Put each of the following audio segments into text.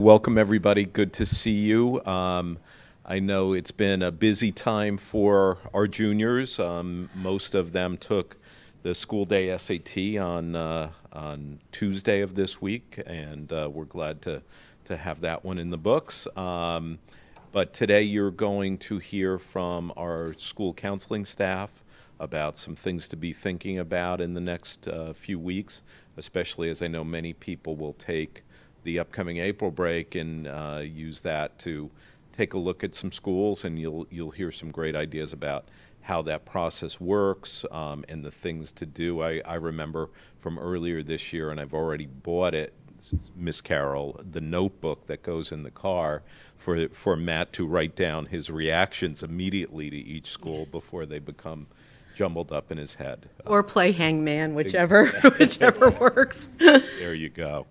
Welcome, everybody. Good to see you. I know it's been a busy time for our juniors. Most of them took the school day SAT on Tuesday of this week, and we're glad to have that one in the books. But today you're going to hear from our school counseling staff about some things to be thinking about in the next few weeks, especially as I know many people will take the upcoming April break and use that to take a look at some schools, and you'll hear some great ideas about how that process works and the things to do. I remember from earlier this year, and I've already bought it, Miss Carol, the notebook that goes in the car for Matt to write down his reactions immediately to each school before they become jumbled up in his head. Or play hangman, whichever works. There you go.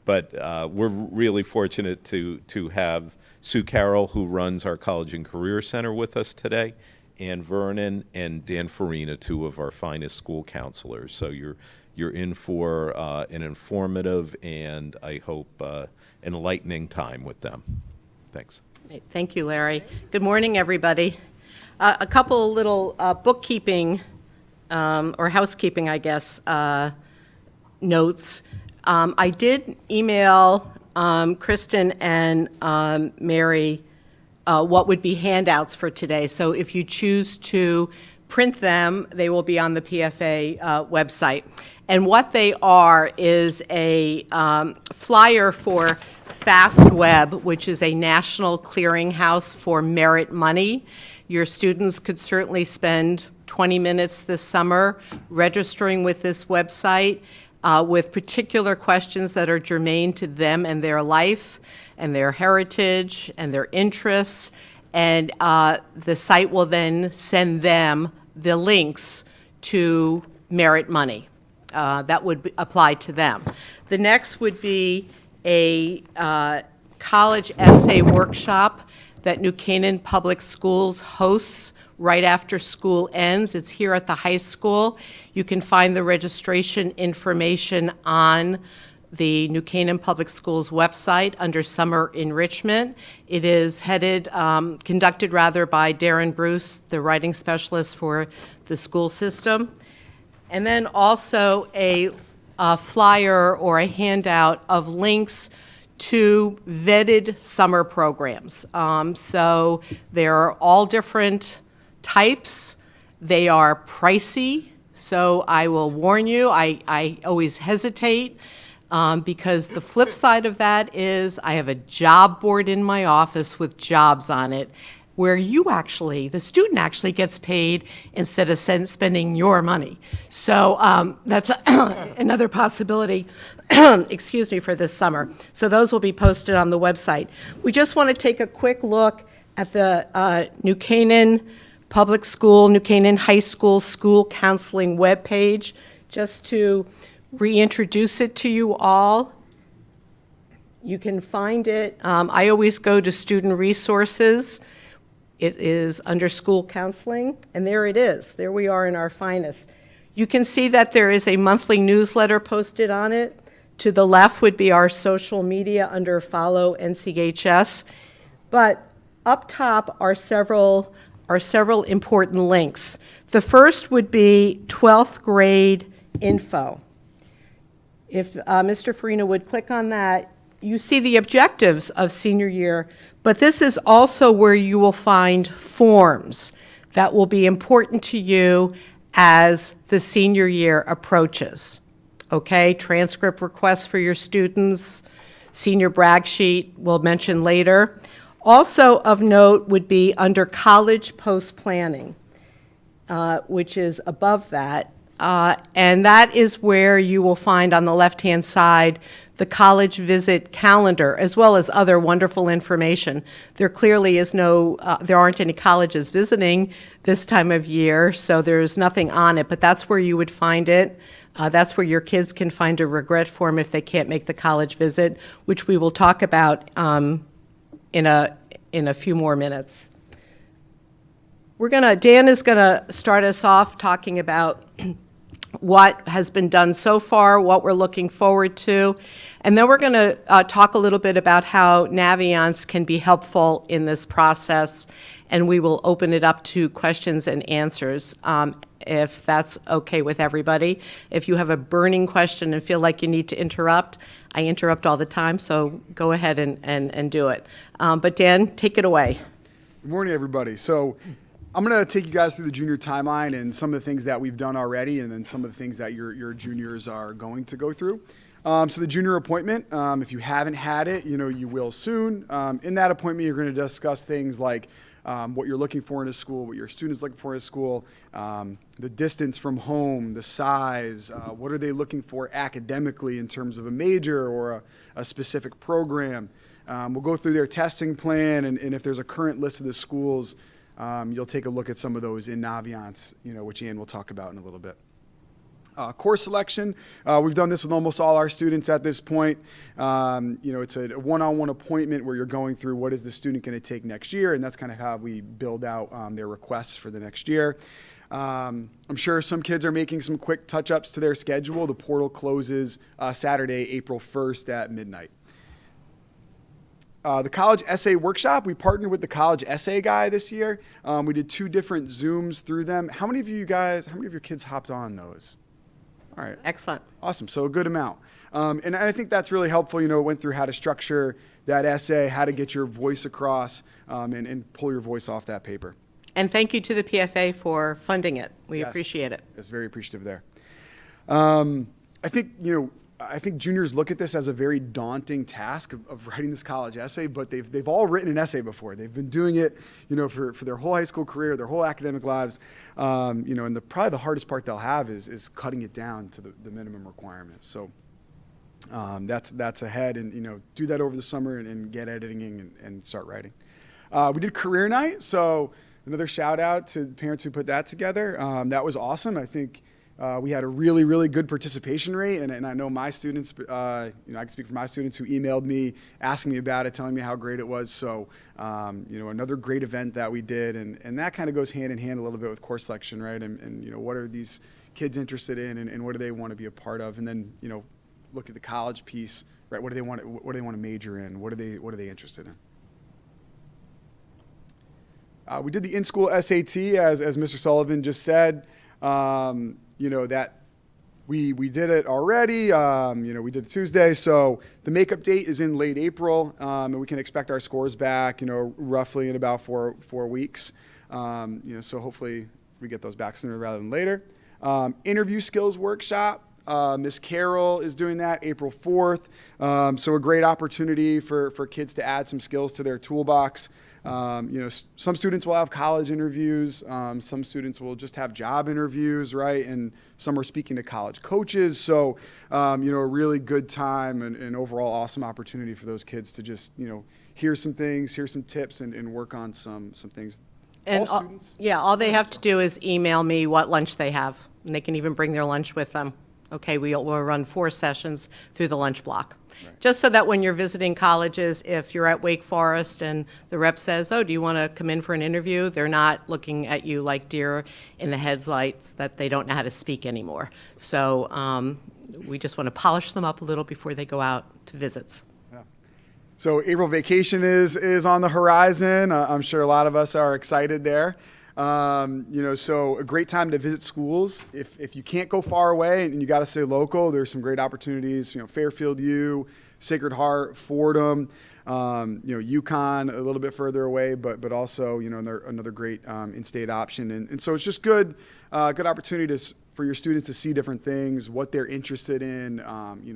But we're really fortunate to have Sue Carroll, who runs our College and Career Center, with us today, Ann Vernon and Dan Farina, two of our finest school counselors. So you're in for an informative and I hope enlightening time with them. Thanks. Thank you, Larry. Good morning, everybody. A couple little bookkeeping or housekeeping, I guess, notes. I did email Kristen and Mary what would be handouts for today. So if you choose to print them, they will be on the PFA website. And what they are is a flyer for FastWeb, which is a national clearinghouse for merit money. Your students could certainly spend 20 minutes this summer registering with this website with particular questions that are germane to them and their life and their heritage and their interests. And the site will then send them the links to merit money. That would apply to them. The next would be a college essay workshop that New Canaan Public Schools hosts right after school ends. It's here at the high school. You can find the registration information on the New Canaan Public Schools website under Summer Enrichment. It is conducted by Darren Bruce, the writing specialist for the school system. And then also a flyer or a handout of links to vetted summer programs. So they're all different types. They are pricey, so I will warn you, I always hesitate because the flip side of that is I have a job board in my office with jobs on it where the student actually gets paid instead of spending your money. So that's another possibility, excuse me, for this summer. So those will be posted on the website. We just want to take a quick look at the New Canaan Public School, New Canaan High School School Counseling webpage, just to reintroduce it to you all. You can find it. I always go to student resources. It is under school counseling, and there it is. There we are in our finest. You can see that there is a monthly newsletter posted on it. To the left would be our social media under Follow NCHS. But up top are several important links. The first would be 12th grade info. If Mr. Farina would click on that, you see the objectives of senior year, but this is also where you will find forms that will be important to you as the senior year approaches. Okay, transcript requests for your students, senior brag sheet we'll mention later. Also of note would be under college post-planning, which is above that. And that is where you will find on the left-hand side the college visit calendar, as well as other wonderful information. There clearly is there aren't any colleges visiting this time of year, so there's nothing on it, but that's where you would find it. That's where your kids can find a regret form if they can't make the college visit, which we will talk about in a few more minutes. Dan is gonna start us off talking about what has been done so far, what we're looking forward to, and then we're going to talk a little bit about how Naviance can be helpful in this process, and we will open it up to questions and answers, if that's okay with everybody. If you have a burning question and feel like you need to interrupt, I interrupt all the time, so go ahead and do it. But Dan, take it away. Good morning, everybody. So I'm going to take you guys through the junior timeline and some of the things that we've done already, and then some of the things that your juniors are going to go through. So the junior appointment, if you haven't had it, you will soon. In that appointment, you're going to discuss things like what you're looking for in a school, what your students looking for in a school, the distance from home, the size, what are they looking for academically in terms of a major or a specific program. We'll go through their testing plan, and if there's a current list of the schools, you'll take a look at some of those in Naviance, which Ann will talk about in a little bit. Course selection, we've done this with almost all our students at this point. It's a one-on-one appointment where you're going through what is the student going to take next year, and that's kind of how we build out their requests for the next year. I'm sure some kids are making some quick touch-ups to their schedule. The portal closes Saturday, April 1st at midnight. The college essay workshop, we partnered with the college essay guy this year. We did 2 different Zooms through them. How many of your kids hopped on those? All right. Excellent. Awesome. So a good amount. And I think that's really helpful. It went through how to structure that essay, how to get your voice across, and pull your voice off that paper. And thank you to the PFA for funding it. We Yes. appreciate it. It's very appreciative there. I think juniors look at this as a very daunting task of writing this college essay, but they've all written an essay before. They've been doing it, for their whole high school career, their whole academic lives, and probably the hardest part they'll have is cutting it down to the minimum requirements. So that's ahead, and do that over the summer and get editing and start writing. We did career night, so another shout out to the parents who put that together. That was awesome. I think we had a really, really good participation rate, and I know my students, I can speak for my students who emailed me, asking me about it, telling me how great it was. So, another great event that we did, and that kind of goes hand in hand a little bit with course selection, right? And what are these kids interested in, and what do they want to be a part of? And then, look at the college piece, right? What do they want to major in? What are they interested in? We did the in-school SAT, as Mr. Sullivan just said. That we did it already. We did it Tuesday. So the makeup date is in late April, and we can expect our scores back, roughly in about four weeks. So hopefully we get those back sooner rather than later. Interview skills workshop. Miss Carroll is doing that April 4th. So a great opportunity for kids to add some skills to their toolbox. Some students will have college interviews. Some students will just have job interviews, right? And some are speaking to college coaches. So, a really good time and overall awesome opportunity for those kids to just, hear some things, hear some tips, and work on some things. And all students. all they have to do is email me what lunch they have, and they can even bring their lunch with them. Okay, we'll run 4 sessions through the lunch block. Right. Just so that when you're visiting colleges, if you're at Wake Forest and the rep says, oh, do you want to come in for an interview? They're not looking at you like deer in the headlights that they don't know how to speak anymore. So we just want to polish them up a little before they go out to visits. Yeah. So April vacation is on the horizon. I'm sure a lot of us are excited there. So a great time to visit schools. If you can't go far away and you got to stay local, there's some great opportunities. Fairfield U, Sacred Heart, Fordham, UConn a little bit further away, but also another great in-state option. And so it's just good opportunity for your students to see different things, what they're interested in.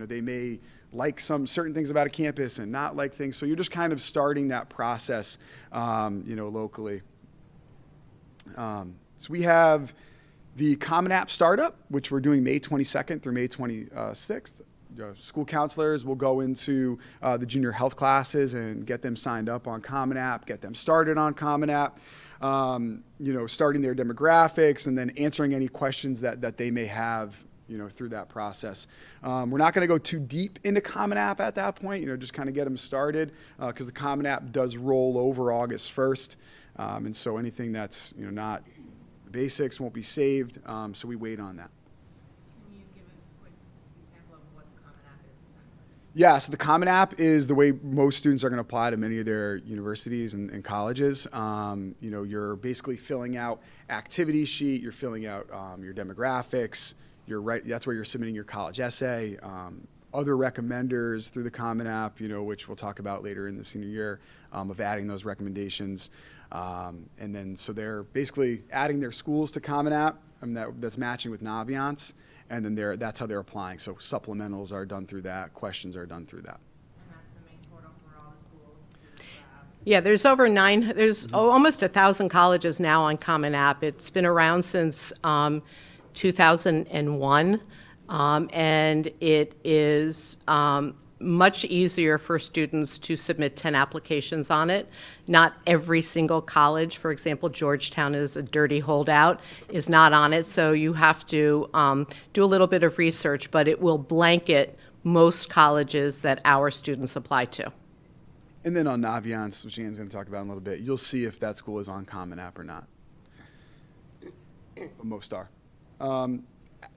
They may like some certain things about a campus and not like things. So you're just kind of starting that process, locally. So we have the Common App startup, which we're doing May 22nd through May 26th. School counselors will go into the junior health classes and get them signed up on Common App, get them started on Common App, starting their demographics and then answering any questions that they may have, through that process. We're not going to go too deep into Common App at that point, just kind of get them started because the Common App does roll over August 1st. And so anything that's not basics won't be saved, so we wait on that. Yeah, so the Common App is the way most students are going to apply to many of their universities and colleges. You're basically filling out activity sheet, you're filling out your demographics, that's where you're submitting your college essay, other recommenders through the Common App, which we'll talk about later in the senior year, of adding those recommendations. So they're basically adding their schools to Common App, that's matching with Naviance. And then that's how they're applying. So supplementals are done through that. Questions are done through that. And that's the main portal for all the schools. Yeah, there's almost 1,000 colleges now on Common App. It's been around since 2001, and it is much easier for students to submit 10 applications on it. Not every single college, for example, Georgetown is a dirty holdout, is not on it, so you have to do a little bit of research, but it will blanket most colleges that our students apply to. And then on Naviance, which Anne's going to talk about in a little bit, you'll see if that school is on Common App or not. But most are.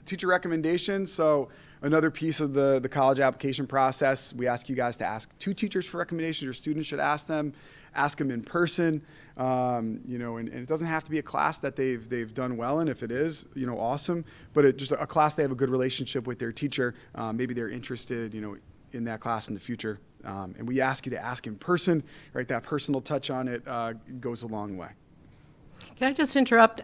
Teacher recommendations. So another piece of the college application process, we ask you guys to ask 2 teachers for recommendations. Your students should ask them in person. And it doesn't have to be a class that they've done well in. If it is, awesome. But just a class they have a good relationship with their teacher. Maybe they're interested, in that class in the future. And we ask you to ask in person, right? That personal touch on it goes a long way. Can I just interrupt?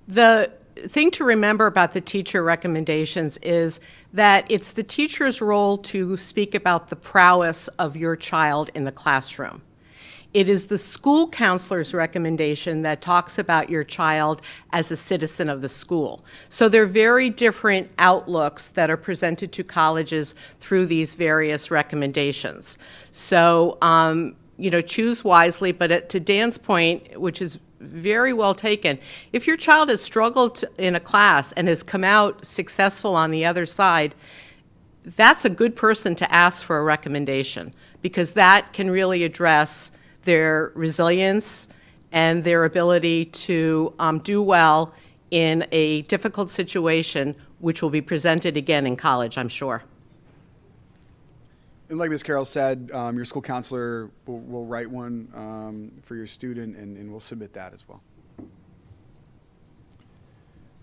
The thing to remember about the teacher recommendations is that it's the teacher's role to speak about the prowess of your child in the classroom. It is the school counselor's recommendation that talks about your child as a citizen of the school. So they're very different outlooks that are presented to colleges through these various recommendations. So, choose wisely, but to Dan's point, which is very well taken, if your child has struggled in a class and has come out successful on the other side, that's a good person to ask for a recommendation, because that can really address their resilience and their ability to do well in a difficult situation, which will be presented again in college, I'm sure. And like Ms. Carroll said, your school counselor will write one for your student, and we'll submit that as well.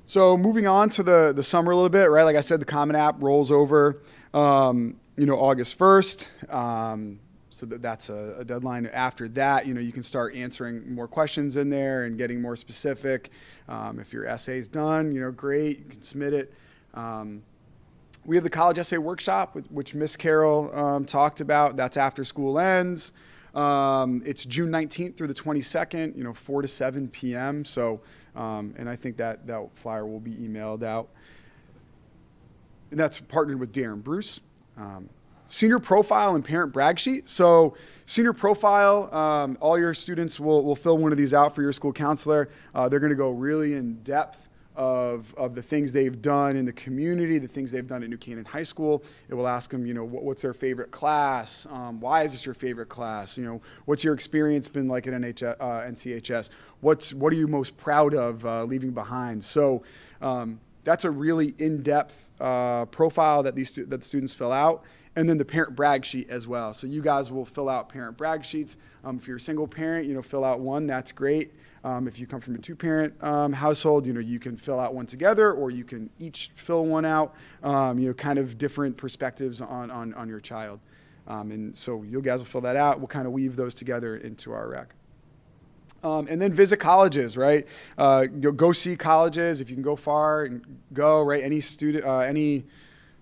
So moving on to the summer a little bit, right? Like I said, the Common App rolls over, August 1st. So that's a deadline. After that, you can start answering more questions in there and getting more specific. If your essay's done, great, you can submit it. We have the college essay workshop, which Miss Carroll talked about. That's after school ends. It's June 19th through the 22nd, 4 to 7 p.m. So, and I think that flyer will be emailed out. And that's partnered with Darren Bruce. Senior profile and parent brag sheet. So senior profile, all your students will fill one of these out for your school counselor. They're going to go really in depth of the things they've done in the community, the things they've done at New Canaan High School. It will ask them, what's their favorite class? Why is this your favorite class? What's your experience been like at NCHS? What are you most proud of leaving behind? So that's a really in-depth profile that that students fill out. And then the parent brag sheet as well. So you guys will fill out parent brag sheets. If you're a single parent, fill out one. That's great. If you come from a 2-parent household, you can fill out one together, or you can each fill one out. Kind of different perspectives on your child. And so you guys will fill that out. We'll kind of weave those together into our rec. And then visit colleges, right? Go see colleges if you can go far, and go, right? Any student, any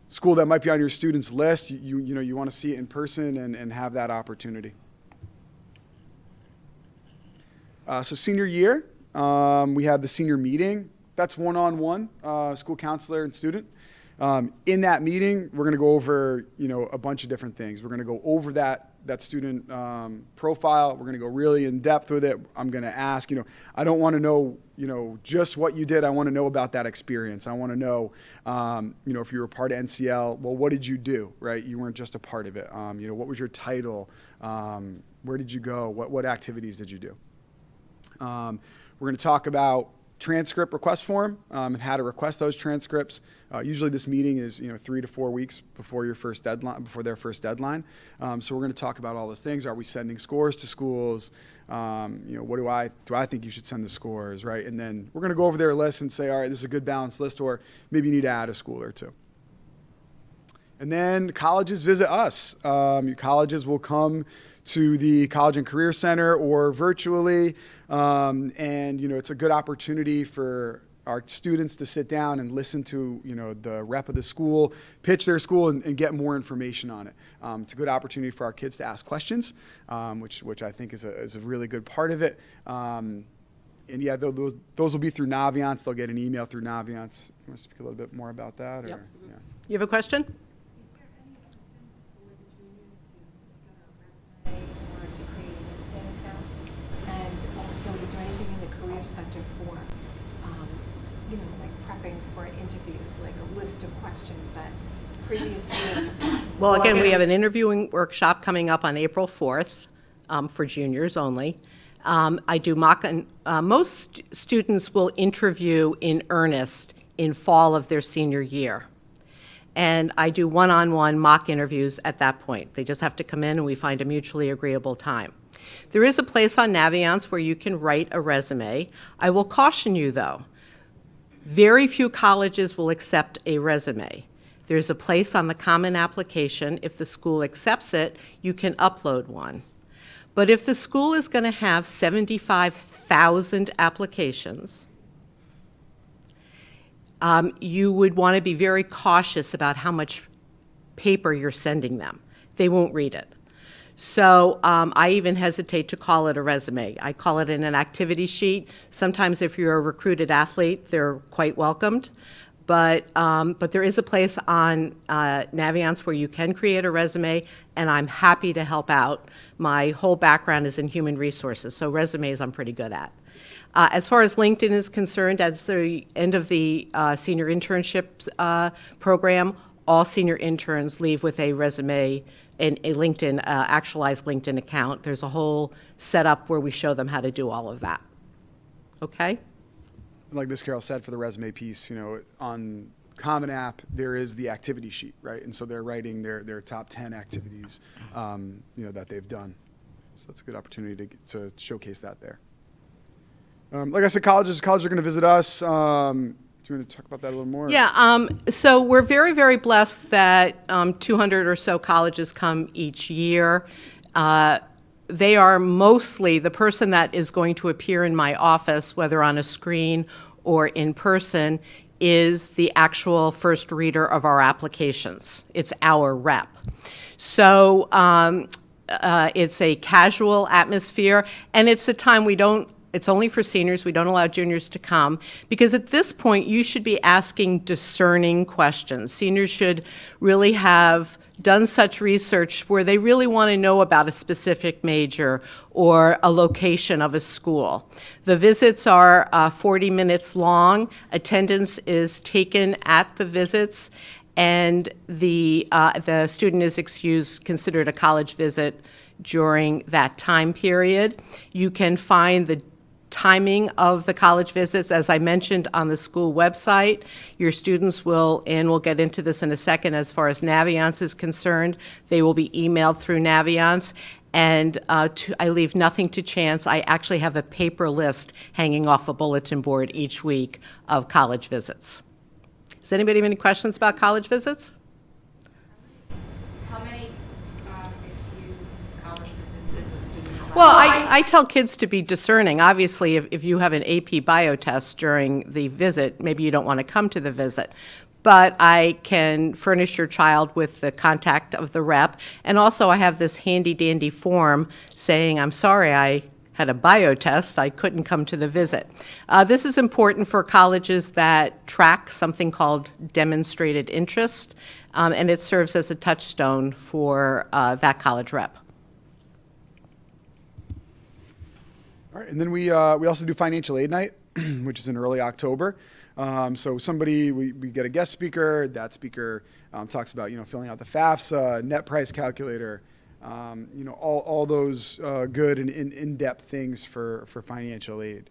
school that might be on your students' list, you want to see it in person and have that opportunity. So senior year, we have the senior meeting. That's one-on-one, school counselor and student. In that meeting, we're going to go over, a bunch of different things. We're going to go over that student profile. We're going to go really in depth with it. I'm going to ask, I don't want to know, just what you did. I want to know about that experience. I want to know, if you were part of NCL, well, what did you do, right? You weren't just a part of it. What was your title? Where did you go? What activities did you do? We're going to talk about transcript request form and how to request those transcripts. Usually this meeting is 3 to 4 weeks before your first deadline, before their first deadline. So we're going to talk about all those things. Are we sending scores to schools? What do I think you should send the scores, right? And then we're going to go over their list and say, all right, this is a good balanced list, or maybe you need to add a school or two. And then colleges visit us. Colleges will come to the College and Career Center or virtually. And, it's a good opportunity for our students to sit down and listen to, the rep of the school, pitch their school, and get more information on it. It's a good opportunity for our kids to ask questions, which I think is a really good part of it. And yeah, those will be through Naviance. They'll get an email through Naviance. You want to speak a little bit more about that? Or? Yep. Yeah. You have a question? Is there any assistance for the juniors to put together a resume or to create a LinkedIn account? And also, is there anything in the Career Center for, like prepping for interviews, like a list of questions that previous years have gotten? Well, again, we have an interviewing workshop coming up on April 4th for juniors only. I do most students will interview in earnest in fall of their senior year. And I do one-on-one mock interviews at that point. They just have to come in and we find a mutually agreeable time. There is a place on Naviance where you can write a resume. I will caution you, though, very few colleges will accept a resume. There's a place on the Common Application. If the school accepts it, you can upload one. But if the school is going to have 75,000 applications, you would want to be very cautious about how much paper you're sending them. They won't read it. So I even hesitate to call it a resume. I call it an activity sheet. Sometimes if you're a recruited athlete, they're quite welcomed. But there is a place on Naviance where you can create a resume, and I'm happy to help out. My whole background is in human resources, so resumes I'm pretty good at. As far as LinkedIn is concerned, at the end of the senior internship program, all senior interns leave with a resume and a LinkedIn, actualized LinkedIn account. There's a whole setup where we show them how to do all of that. Okay? Like Ms. Carroll said, for the resume piece, on Common App, there is the activity sheet, right? And so they're writing their top 10 activities, that they've done. So that's a good opportunity to showcase that there. Like I said, colleges are going to visit us. Do you want to talk about that a little more? Yeah, so we're very, very blessed that 200 or so colleges come each year. They are mostly the person that is going to appear in my office, whether on a screen or in person, is the actual first reader of our applications. It's our rep. So it's a casual atmosphere, and it's a time it's only for seniors. We don't allow juniors to come because at this point you should be asking discerning questions. Seniors should really have done such research where they really want to know about a specific major or a location of a school. The visits are 40 minutes long. Attendance is taken at the visits, and the student is considered a college visit during that time period. You can find the timing of the college visits, as I mentioned, on the school website. Your students will, and we'll get into this in a second as far as Naviance is concerned, they will be emailed through Naviance. And I leave nothing to chance. I actually have a paper list hanging off a bulletin board each week of college visits. Does anybody have any questions about college visits? How many mixed-use college visits is a student allowed? Well, I tell kids to be discerning. Obviously, if you have an AP bio test during the visit, maybe you don't want to come to the visit. But I can furnish your child with the contact of the rep. And also, I have this handy-dandy form saying, I'm sorry, I had a bio test, I couldn't come to the visit. This is important for colleges that track something called demonstrated interest, and it serves as a touchstone for that college rep. All right, and then we also do financial aid night, which is in early October. So we get a guest speaker. That speaker talks about filling out the FAFSA, net price calculator, all those good and in-depth things for financial aid.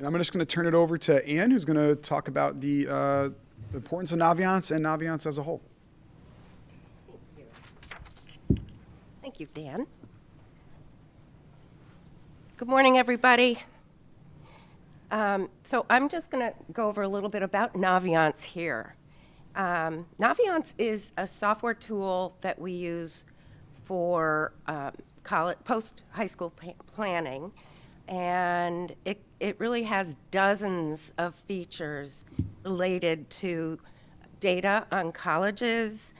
And I'm just going to turn it over to Ann, who's going to talk about the importance of Naviance and Naviance as a whole. Thank you, Dan. Good morning, everybody. So I'm just going to go over a little bit about Naviance here. Naviance is a software tool that we use for post-high school planning, and it really has dozens of features related to data on colleges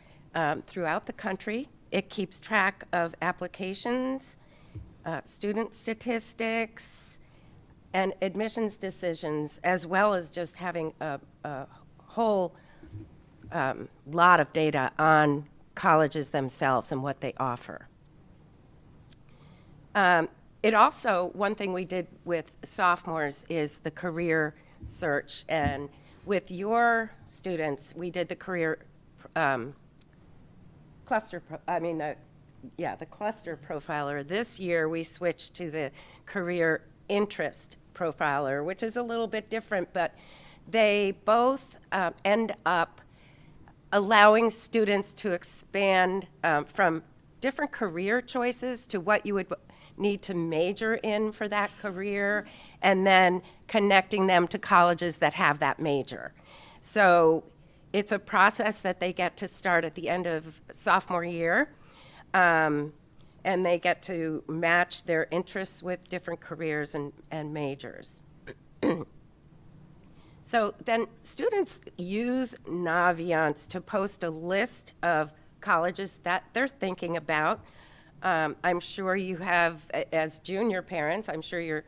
throughout the country. It keeps track of applications, student statistics, and admissions decisions, as well as just having a whole lot of data on colleges themselves and what they offer. It also, one thing we did with sophomores is the career search, and with your students, we did the career cluster profiler. This year, we switched to the career interest profiler, which is a little bit different, but they both end up allowing students to expand from different career choices to what you would need to major in for that career, and then connecting them to colleges that have that major. So it's a process that they get to start at the end of sophomore year, and they get to match their interests with different careers and majors. So then students use Naviance to post a list of colleges that they're thinking about. I'm sure you have, as junior parents, I'm sure you're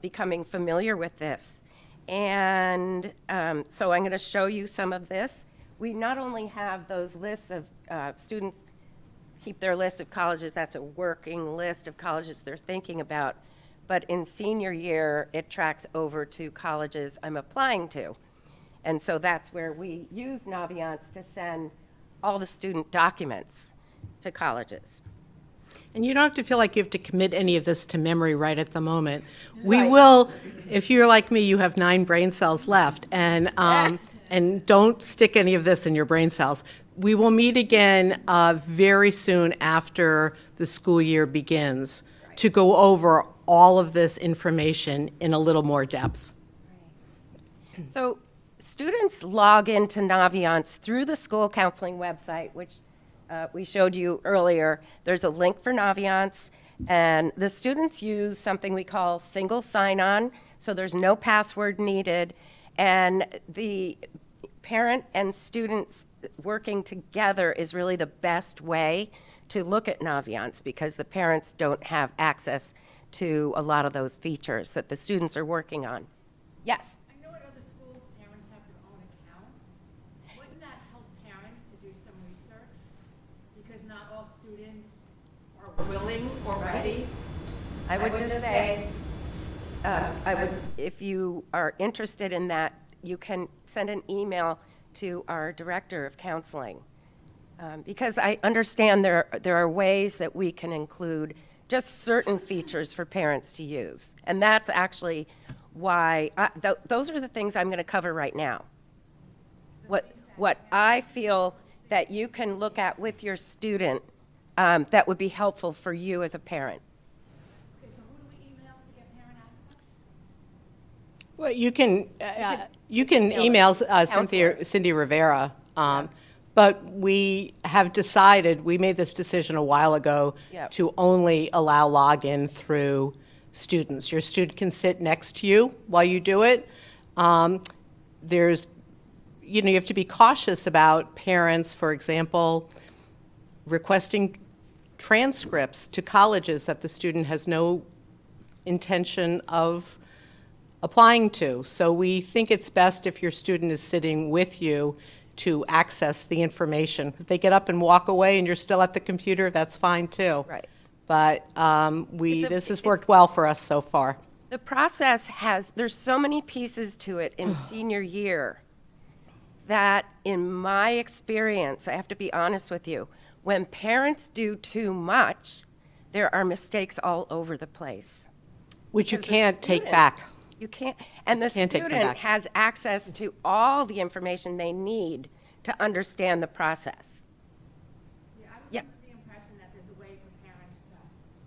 becoming familiar with this. And so I'm going to show you some of this. We not only have those lists of students keep their list of colleges, that's a working list of colleges they're thinking about, but in senior year, it tracks over to colleges I'm applying to. And so that's where we use Naviance to send all the student documents to colleges. And you don't have to feel like you have to commit any of this to memory right at the moment. We Right. will, if you're like me, you have 9 brain cells left, and don't stick any of this in your brain cells. We will meet again very soon after the school year begins to go over all of this information in a little more depth. So students log into Naviance through the school counseling website, which we showed you earlier. There's a link for Naviance, and the students use something we call single sign-on, so there's no password needed, and the parent and students working together is really the best way to look at Naviance, because the parents don't have access to a lot of those features that the students are working on. Yes? I know at other schools, parents have their own accounts. Wouldn't that help parents to do some research? Because not all students are willing or ready. I would just say, if you are interested in that, you can send an email to our director of counseling. Because I understand there are ways that we can include just certain features for parents to use. And that's actually why, those are the things I'm going to cover right now. What I feel that you can look at with your student that would be helpful for you as a parent. Okay, so who do we email to get parent access? Well, you can email Cindy Rivera, but we have decided, we made this decision a while ago Yep. to only allow login through students. Your student can sit next to you while you do it. You have to be cautious about parents, for example, requesting transcripts to colleges that the student has no intention of applying to. So we think it's best if your student is sitting with you to access the information. If they get up and walk away and you're still at the computer, that's fine too. Right. But this has worked well for us so far. The process there's so many pieces to it in senior year that, in my experience, I have to be honest with you, when parents do too much, there are mistakes all over the place. Which you Because the can't take student- back. You can't, and the Can't take them student back. has access to all the information they need to understand the process. Yeah, I was Yeah. under the impression that there's a way for parents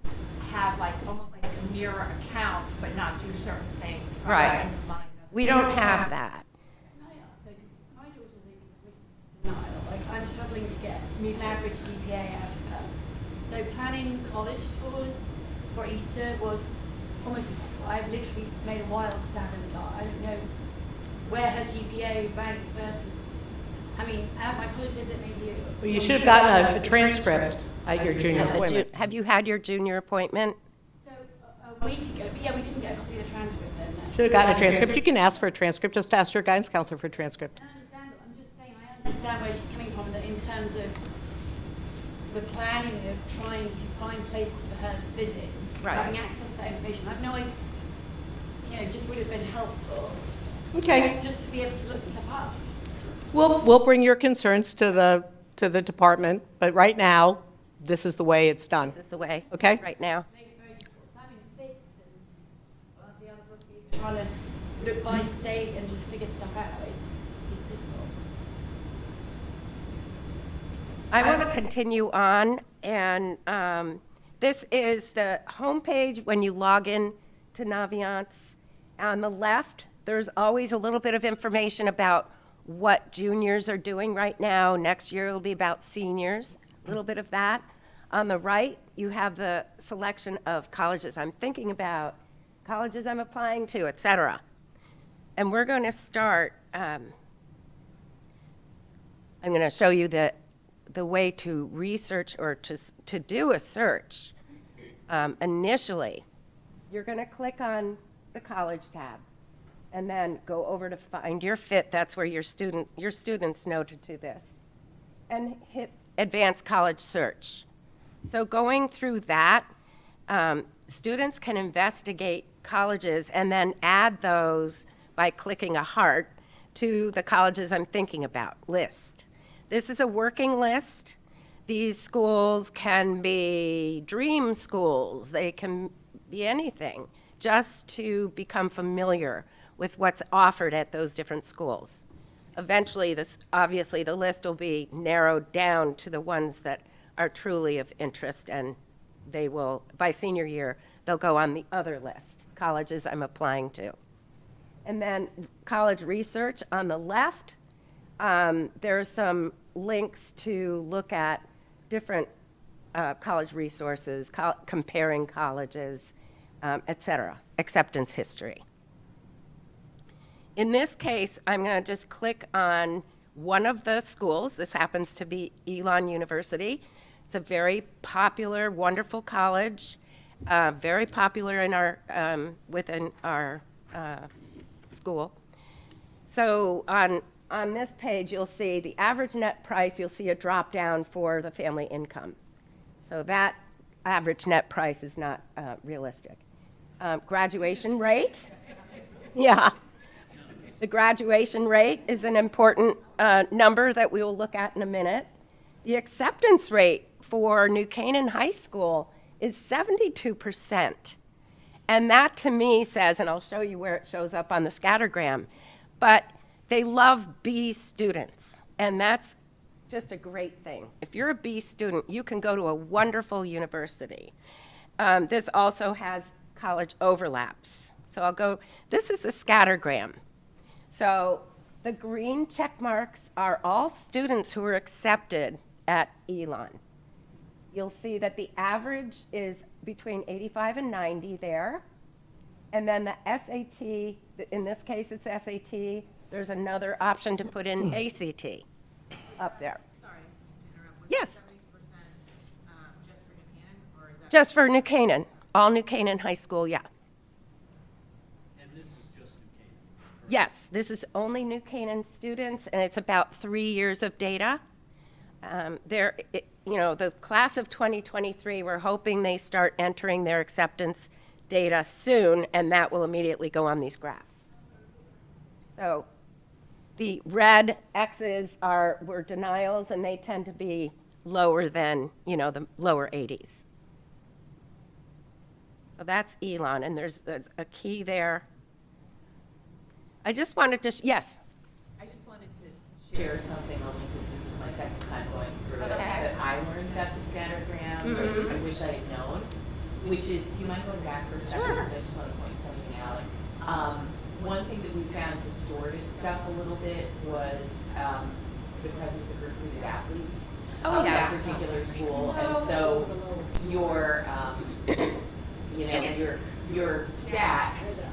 to have like, almost like a mirror account, but not do certain things. for Right. friends of mine that- We don't have that. Can I ask, though, 'cause my daughter's in complete denial, like, I'm struggling to get an average GPA out of her. So planning college tours for Easter was almost impossible. I've literally made a wild stab in the dark. I don't know where her GPA ranks versus, I mean, at my college visit, maybe. Well, you should have gotten a transcript at your junior appointment. Have you had your junior appointment? So a week ago, but yeah, we didn't get a copy of the transcript then, no. Should have gotten a transcript. You can ask for a transcript, just ask your guidance counselor for a transcript. I understand, I'm just saying, I understand where she's coming from, that in terms of the planning of trying to find places for her to visit, Right. having access to that information. I've no idea, just would have been helpful, Okay. just to be able to look stuff up. We'll bring your concerns to the department, but right now, this is the way it's done. This is the way. Okay. Right now. Make it very difficult. So having fists and the other book is trying to look by state and just figure stuff out, it's difficult. I want to continue on, and this is the homepage when you log in to Naviance. On the left, there's always a little bit of information about what juniors are doing right now. Next year will be about seniors, a little bit of that. On the right, you have the selection of colleges I'm thinking about, colleges I'm applying to, et cetera. And we're going to start, I'm going to show you the way to research or to do a search. Initially, you're going to click on the college tab and then go over to find your fit. That's where your students know to do this. And hit advanced college search. So going through that, students can investigate colleges and then add those by clicking a heart to the colleges I'm thinking about list. This is a working list. These schools can be dream schools. They can be anything, just to become familiar with what's offered at those different schools. Eventually, obviously, the list will be narrowed down to the ones that are truly of interest, and they will, by senior year, they'll go on the other list, colleges I'm applying to. And then college research on the left, there are some links to look at different college resources, comparing colleges, et cetera, acceptance history. In this case, I'm going to just click on one of the schools. This happens to be Elon University. It's a very popular, wonderful college, very popular in within our school. So on this page, you'll see the average net price. You'll see a drop down for the family income. So that average net price is not realistic. Graduation rate, yeah. The graduation rate is an important number that we will look at in a minute. The acceptance rate for New Canaan High School is 72%. And that to me says, and I'll show you where it shows up on the scattergram, but they love B students. And that's just a great thing. If you're a B student, you can go to a wonderful university. This also has college overlaps. So this is the scattergram. So the green check marks are all students who are accepted at Elon. You'll see that the average is between 85 and 90 there. And then the SAT, in this case it's SAT, there's another option to put in ACT up there. Sorry to interrupt. Was Yes. 70% just for New Canaan, or is that? Just for New Canaan, all New Canaan High School, yeah. And this is just New Canaan. Yes, this is only New Canaan students, and it's about 3 years of data. The class of 2023, we're hoping they start entering their acceptance data soon, and that will immediately go on these graphs. So the red X's were denials, and they tend to be lower than, the lower 80s. So that's Elon, and there's a key there I just wanted to, yes. I just wanted to share something, only because this is my second time going through it, Okay. that I learned about the scattergram, or I wish I had known, which is, do you mind going back for a second? Sure. Because I just want to point something out. One thing that we found distorted stuff a little bit was the presence of recruited athletes Oh, of yeah. that particular school, and so your, you know, your stats,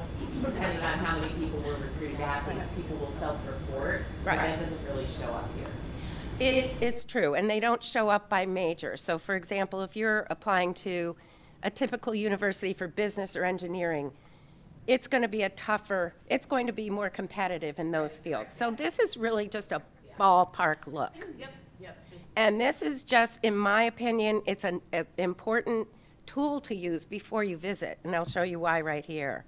depending on how many people were recruited athletes, people will self-report, but Right. that doesn't really show up here. It's true, and they don't show up by major. So for example, if you're applying to a typical university for business or engineering, it's going to be it's going to be more competitive in those fields. So this is really just a ballpark look. Yep. And this is just, in my opinion, it's an important tool to use before you visit, and I'll show you why right here.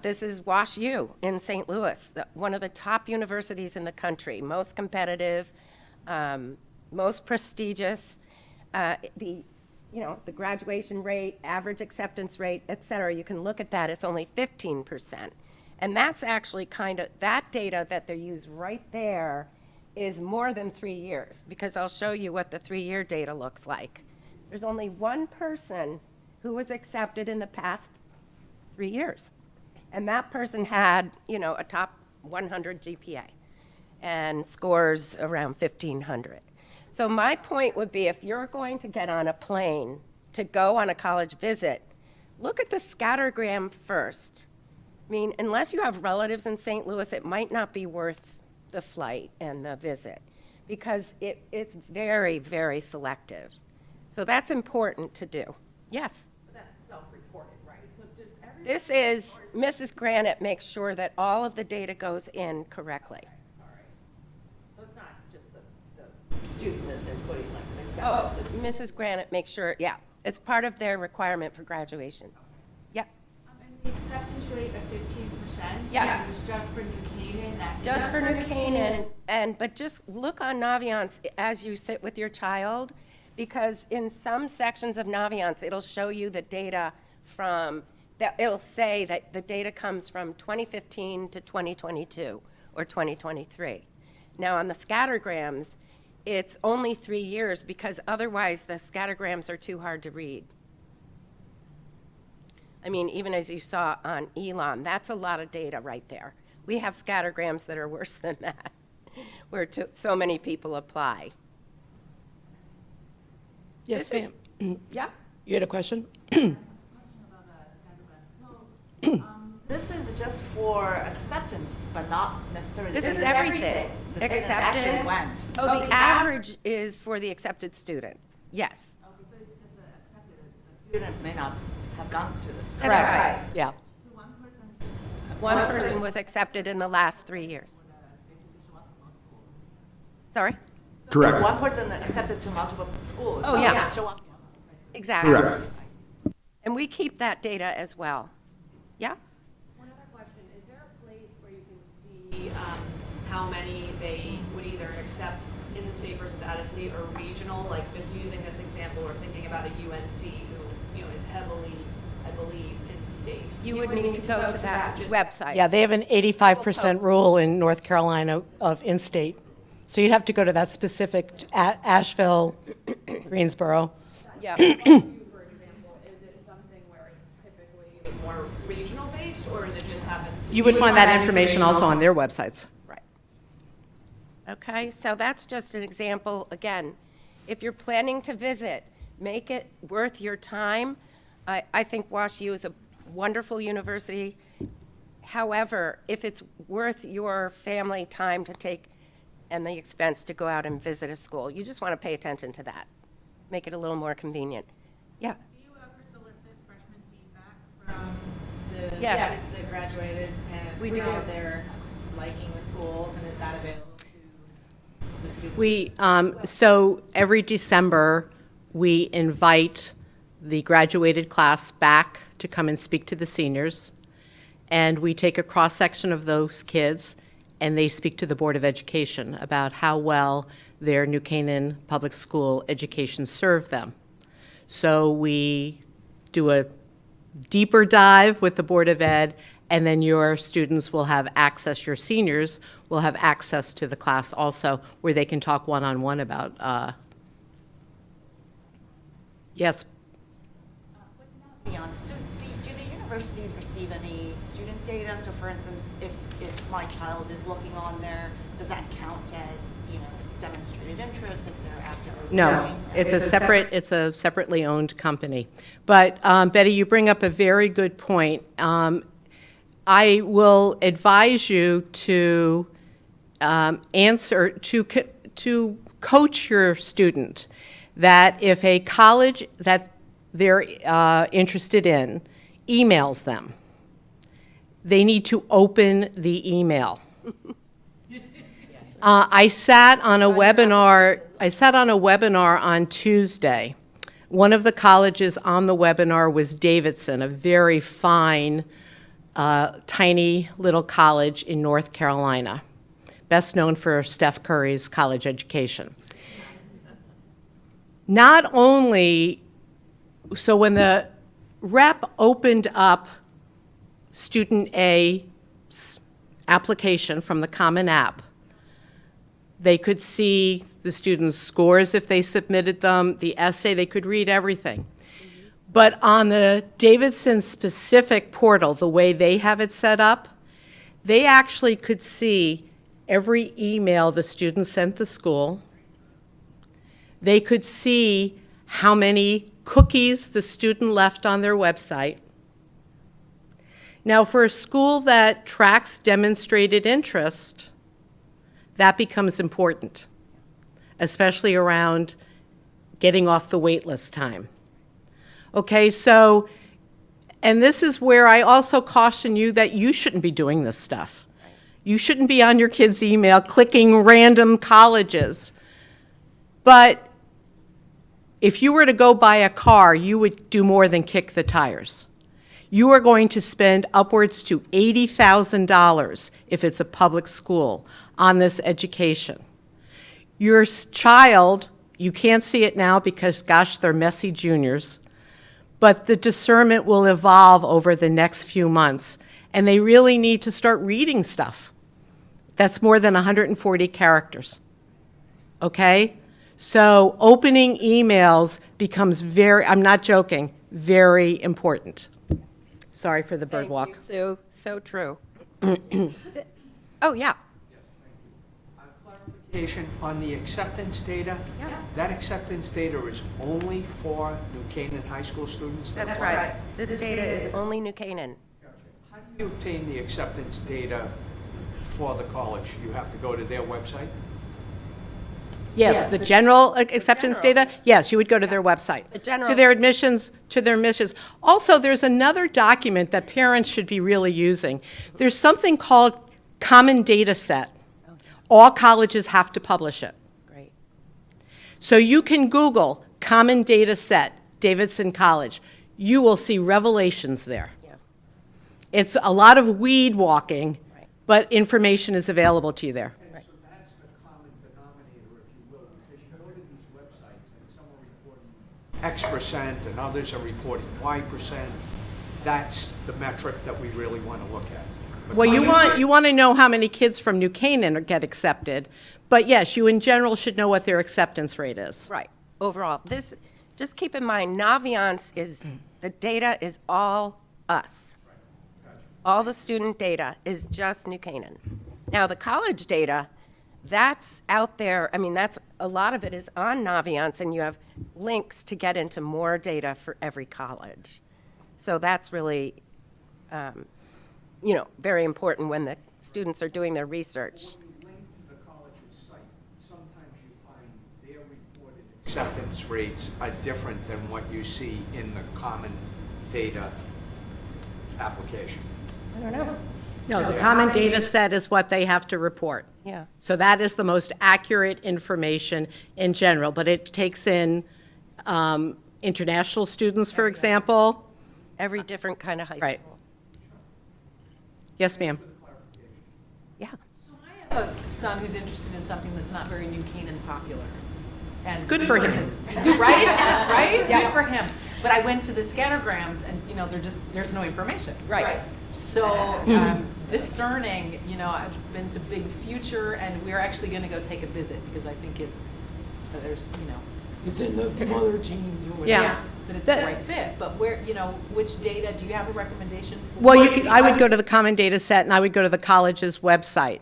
This is Wash U in St. Louis, one of the top universities in the country, most competitive, most prestigious. The graduation rate, average acceptance rate, et cetera, you can look at that, it's only 15%. And that's actually that data that they use right there is more than 3 years, because I'll show you what the 3-year data looks like. There's only one person who was accepted in the past 3 years. And that person had, a top 100 GPA and scores around 1,500. So my point would be, if you're going to get on a plane to go on a college visit, look at the scattergram first. I mean, unless you have relatives in St. Louis, it might not be worth the flight and the visit, because it's very, very selective. So that's important to do. Yes? That's self-reported, right? So does every. This is, Mrs. Granite makes sure that all of the data goes in correctly. All right. So it's not just the student that's inputting like an Oh, acceptance. It's Mrs. Granite makes sure, yeah, it's part of their requirement for graduation. Yep, And the acceptance rate of 15%? Yes. Is just for New Canaan? just for New Canaan, but just look on Naviance as you sit with your child, because in some sections of Naviance, it'll show you the data it'll say that the data comes from 2015 to 2022 or 2023. Now, on the scattergrams, it's only 3 years, because otherwise the scattergrams are too hard to read. I mean, even as you saw on Elon, that's a lot of data right there. We have scattergrams that are worse than that, where so many people apply. Yes, This is- ma'am. Yeah? You had a question? This is just for acceptance, but not necessarily. This is everything. The student actually Acceptance. went. Oh, the average is for the accepted student. Yes. Okay, so it's just accepted. The student may not have gone to this. That's right. Yeah. One person was accepted in the last 3 years. Sorry? Correct. One person accepted to multiple schools. Oh, yeah. Show up. Exactly. Correct. And we keep that data as well. Yeah? One other question, is there a place where you can see how many they would either accept in the state versus out of state or regional? Like just using this example, we're thinking about a UNC who, is heavily, I believe, in state. You would need to go to that website. Yeah, they have an 85% rule in North Carolina of in-state. So you'd have to go to that specific Asheville, Greensboro. Yeah. For example, is it something where it's typically more regional based, or is it just happens to You would find that information also on their websites. Right. Okay, so that's just an example. Again, if you're planning to visit, make it worth your time. I think Wash U is a wonderful university. However, if it's worth your family time to take and the expense to go out and visit a school, you just want to pay attention to that. Make it a little more convenient. Yeah. Do you ever solicit freshman feedback from the Yes. students that graduated and We do. how they're liking the schools, and is that available to the students? We, so every December, we invite the graduated class back to come and speak to the seniors. And we take a cross-section of those kids, and they speak to the Board of Education about how well their New Canaan Public School education served them. So we do a deeper dive with the Board of Ed, and then your students will have access, your seniors will have access to the class also, where they can talk one-on-one about, yes, Do the universities receive any student data? So for instance, if my child is looking on there, does that count as, demonstrated interest if they're actively no, reviewing? it's a separately owned company. But Betty, you bring up a very good point. I will advise you to to coach your student that if a college that they're interested in emails them, they need to open the email. I sat on a webinar on Tuesday. One of the colleges on the webinar was Davidson, a very fine, tiny little college in North Carolina, best known for Steph Curry's college education. Not only, so when the rep opened up Student A's application from the Common App, they could see the students' scores if they submitted them, the essay, they could read everything. But on the Davidson specific portal, the way they have it set up, they actually could see every email the student sent the school. They could see how many cookies the student left on their website. Now, for a school that tracks demonstrated interest, that becomes important, especially around getting off the wait list time. Okay, so, and this is where I also caution you that you shouldn't be doing this stuff. You shouldn't be on your kid's email clicking random colleges. But if you were to go buy a car, you would do more than kick the tires. You are going to spend upwards to $80,000 if it's a public school on this education. Your child, you can't see it now because, gosh, they're messy juniors, but the discernment will evolve over the next few months, and they really need to start reading stuff. That's more than 140 characters, okay? So opening emails becomes very, I'm not joking, very important. Sorry for the bird walk. Sue, so true. Oh, yeah. Clarification on the acceptance data. That acceptance data is only for New Canaan High School students? That's right. This data is only New Canaan. How do you obtain the acceptance data for the college? You have to go to their website? Yes, the general acceptance data, yes, you would go to their website. The general- To their admissions. Also, there's another document that parents should be really using. There's something called Common Data Set. All colleges have to publish it. Great. So you can Google Common Data Set, Davidson College. You will see revelations there. Yeah. It's a lot of weed walking, Right. but information is available to you there. And so that's the common denominator, if you will, because you go to these websites and some are reporting X% and others are reporting Y%. That's the metric that we really want to look at. Well, you want to know how many kids from New Canaan get accepted, but yes, you in general should know what their acceptance rate is. Right, overall. This, just keep in mind, Naviance is, the data is all us. All the student data is just New Canaan. Now, the college data, that's out there, I mean, that's, a lot of it is on Naviance, and you have links to get into more data for every college. So that's really, very important when the students are doing their research. When we link to the college's site, sometimes you find their reported acceptance rates are different than what you see in the common data application. I don't know. No, the common data set is what they have to report. Yeah. So that is the most accurate information in general, but it takes in international students, for example. Every different kind of high school. Right. Yes, ma'am. Yeah. I have a son who's interested in something that's not very New Canaan popular. And Good for him. Right? Right? Good for him. But I went to the scattergrams and, there's no information. Right. So discerning, I've been to Big Future and we're actually going to go take a visit because I think there's, it's in the mother genes or whatever. Yeah. That it's the right fit. But where, which data, do you have a recommendation for? Well, I would go to the Common Data Set, and I would go to the college's website.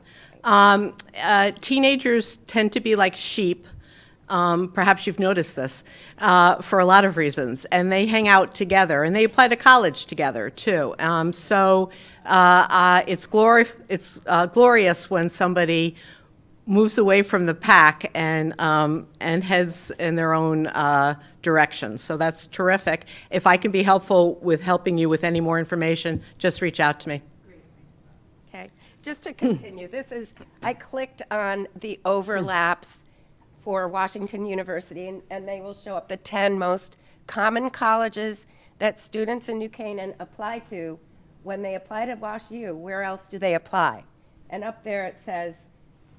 Teenagers tend to be like sheep. Perhaps you've noticed this, for a lot of reasons, and they hang out together, and they apply to college together too. It's glorious when somebody moves away from the pack and heads in their own direction. So that's terrific. If I can be helpful with helping you with any more information, just reach out to me. Okay, just to continue, I clicked on the overlaps for Washington University, and they will show up the 10 most common colleges that students in New Canaan apply to. When they apply to WashU, where else do they apply? And up there it says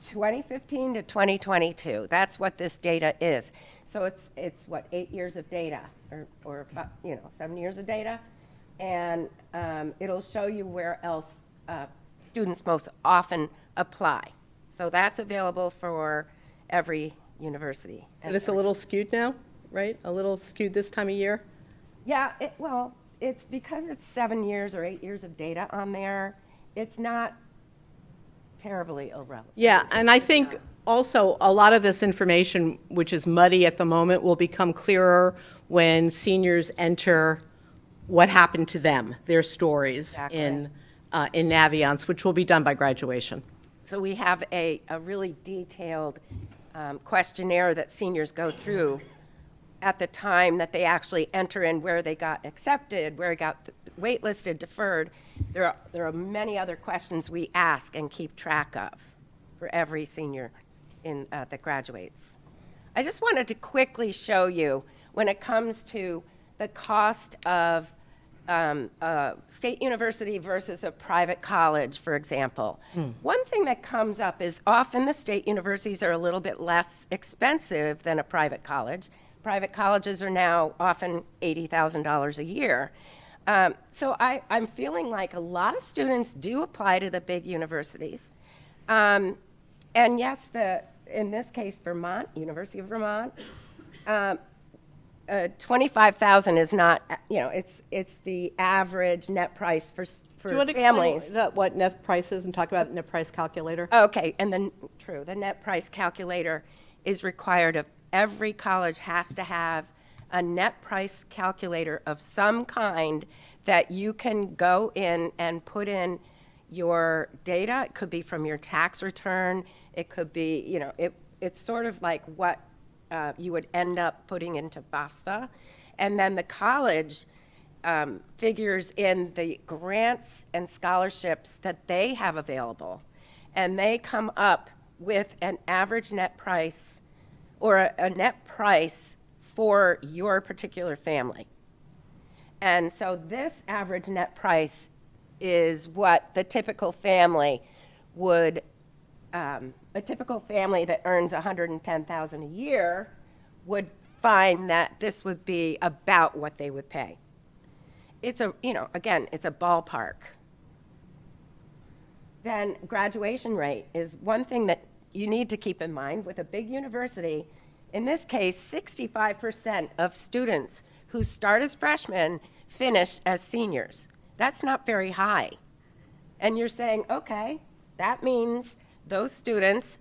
2015 to 2022. That's what this data is. So it's what, 8 years of data, or 7 years of data, and it'll show you where else students most often apply. So that's available for every university. And it's a little skewed now, right? A little skewed this time of year? Yeah, it's because it's 7 years or 8 years of data on there. It's not terribly irrelevant. Yeah, and I think also a lot of this information, which is muddy at the moment, will become clearer when seniors enter what happened to them, their stories in Naviance, which will be done by graduation. So we have a really detailed questionnaire that seniors go through at the time that they actually enter in, where they got accepted, where they got waitlisted, deferred. There are many other questions we ask and keep track of for every senior that graduates. I just wanted to quickly show you, when it comes to the cost of a state university versus a private college, for example. One thing that comes up is often the state universities are a little bit less expensive than a private college. Private colleges are now often $80,000 a year. So I'm feeling like a lot of students do apply to the big universities. And yes, in this case, Vermont, University of Vermont, $25,000 is not, it's the average net price for Do you want to families. explain what net price is and talk about net price calculator? Okay, and then, the net price calculator is required of every college has to have a net price calculator of some kind that you can go in and put in your data. It could be from your tax return. It could be, it's sort of like what you would end up putting into FAFSA. And then the college figures in the grants and scholarships that they have available. And they come up with an average net price or a net price for your particular family. And so this average net price is what the typical family would, a typical family that earns $110,000 a year would find that this would be about what they would pay. It's again, it's a ballpark. Then graduation rate is one thing that you need to keep in mind with a big university. In this case, 65% of students who start as freshmen finish as seniors. That's not very high. And you're saying, okay, that means those students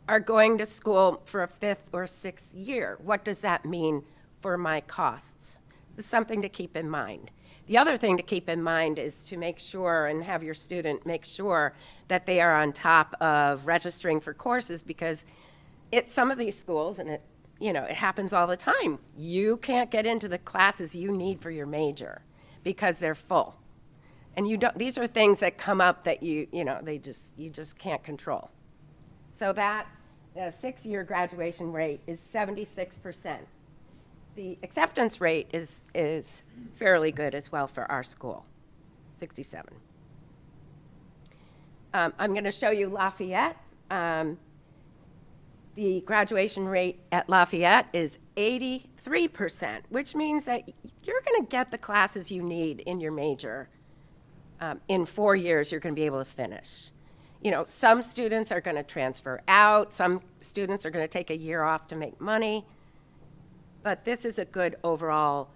are going to school for a 5th or 6th year. What does that mean for my costs? It's something to keep in mind. The other thing to keep in mind is to make sure and have your student make sure that they are on top of registering for courses, because some of these schools, and it happens all the time, you can't get into the classes you need for your major because they're full. And these are things that come up that you just can't control. So that the 6-year graduation rate is 76%. The acceptance rate is fairly good as well for our school, 67. I'm going to show you Lafayette. The graduation rate at Lafayette is 83%, which means that you're going to get the classes you need in your major. In 4 years, you're going to be able to finish. You know, some students are going to transfer out, some students are going to take a year off to make money, but this is a good overall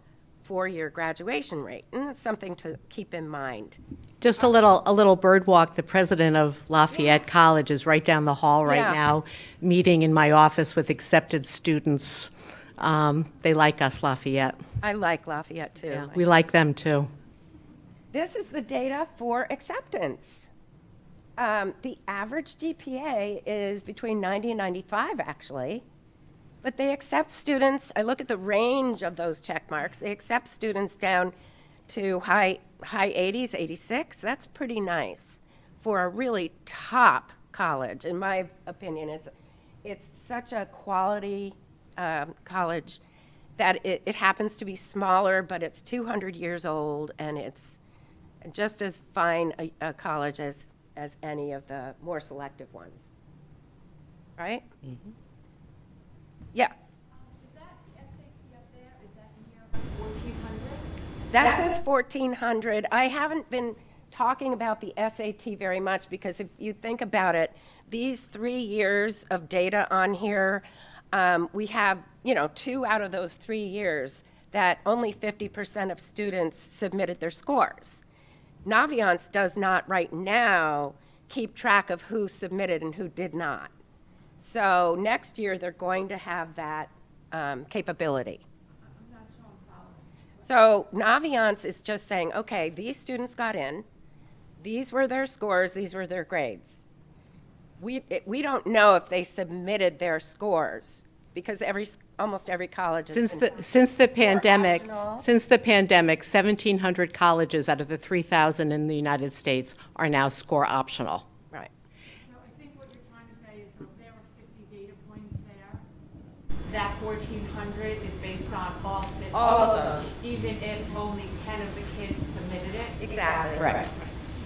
4-year graduation rate, and it's something to keep in mind. Just a little bird walk. The president of Lafayette College is right down the hall right Yeah. now, meeting in my office with accepted students. They like us, Lafayette. I like Lafayette, too. Yeah, we like them, too. This is the data for acceptance. The average GPA is between 90 and 95, actually. But they accept students, I look at the range of those check marks, they accept students down to high 80s, 86. That's pretty nice for a really top college. In my opinion, it's such a quality college that it happens to be smaller, but it's 200 years old, and it's just as fine a college as any of the more selective ones. Right? Mm-hmm. Yeah. Is that SAT up there, is that near 1,400? That says 1,400. I haven't been talking about the SAT very much because if you think about it, these 3 years of data on here, we have, 2 out of those 3 years that only 50% of students submitted their scores. Naviance does not right now keep track of who submitted and who did not. So next year, they're going to have that capability. So Naviance is just saying, okay, these students got in, these were their scores, these were their grades. We don't know if they submitted their scores because almost every college has been Since the pandemic, optional. 1,700 colleges out of the 3,000 in the United States are now score optional. Right. So I think what you're trying to say is if there are 50 data points there, that 1,400 is based on all 50. All of them. Even if only 10 of the kids submitted it? Exactly. Correct.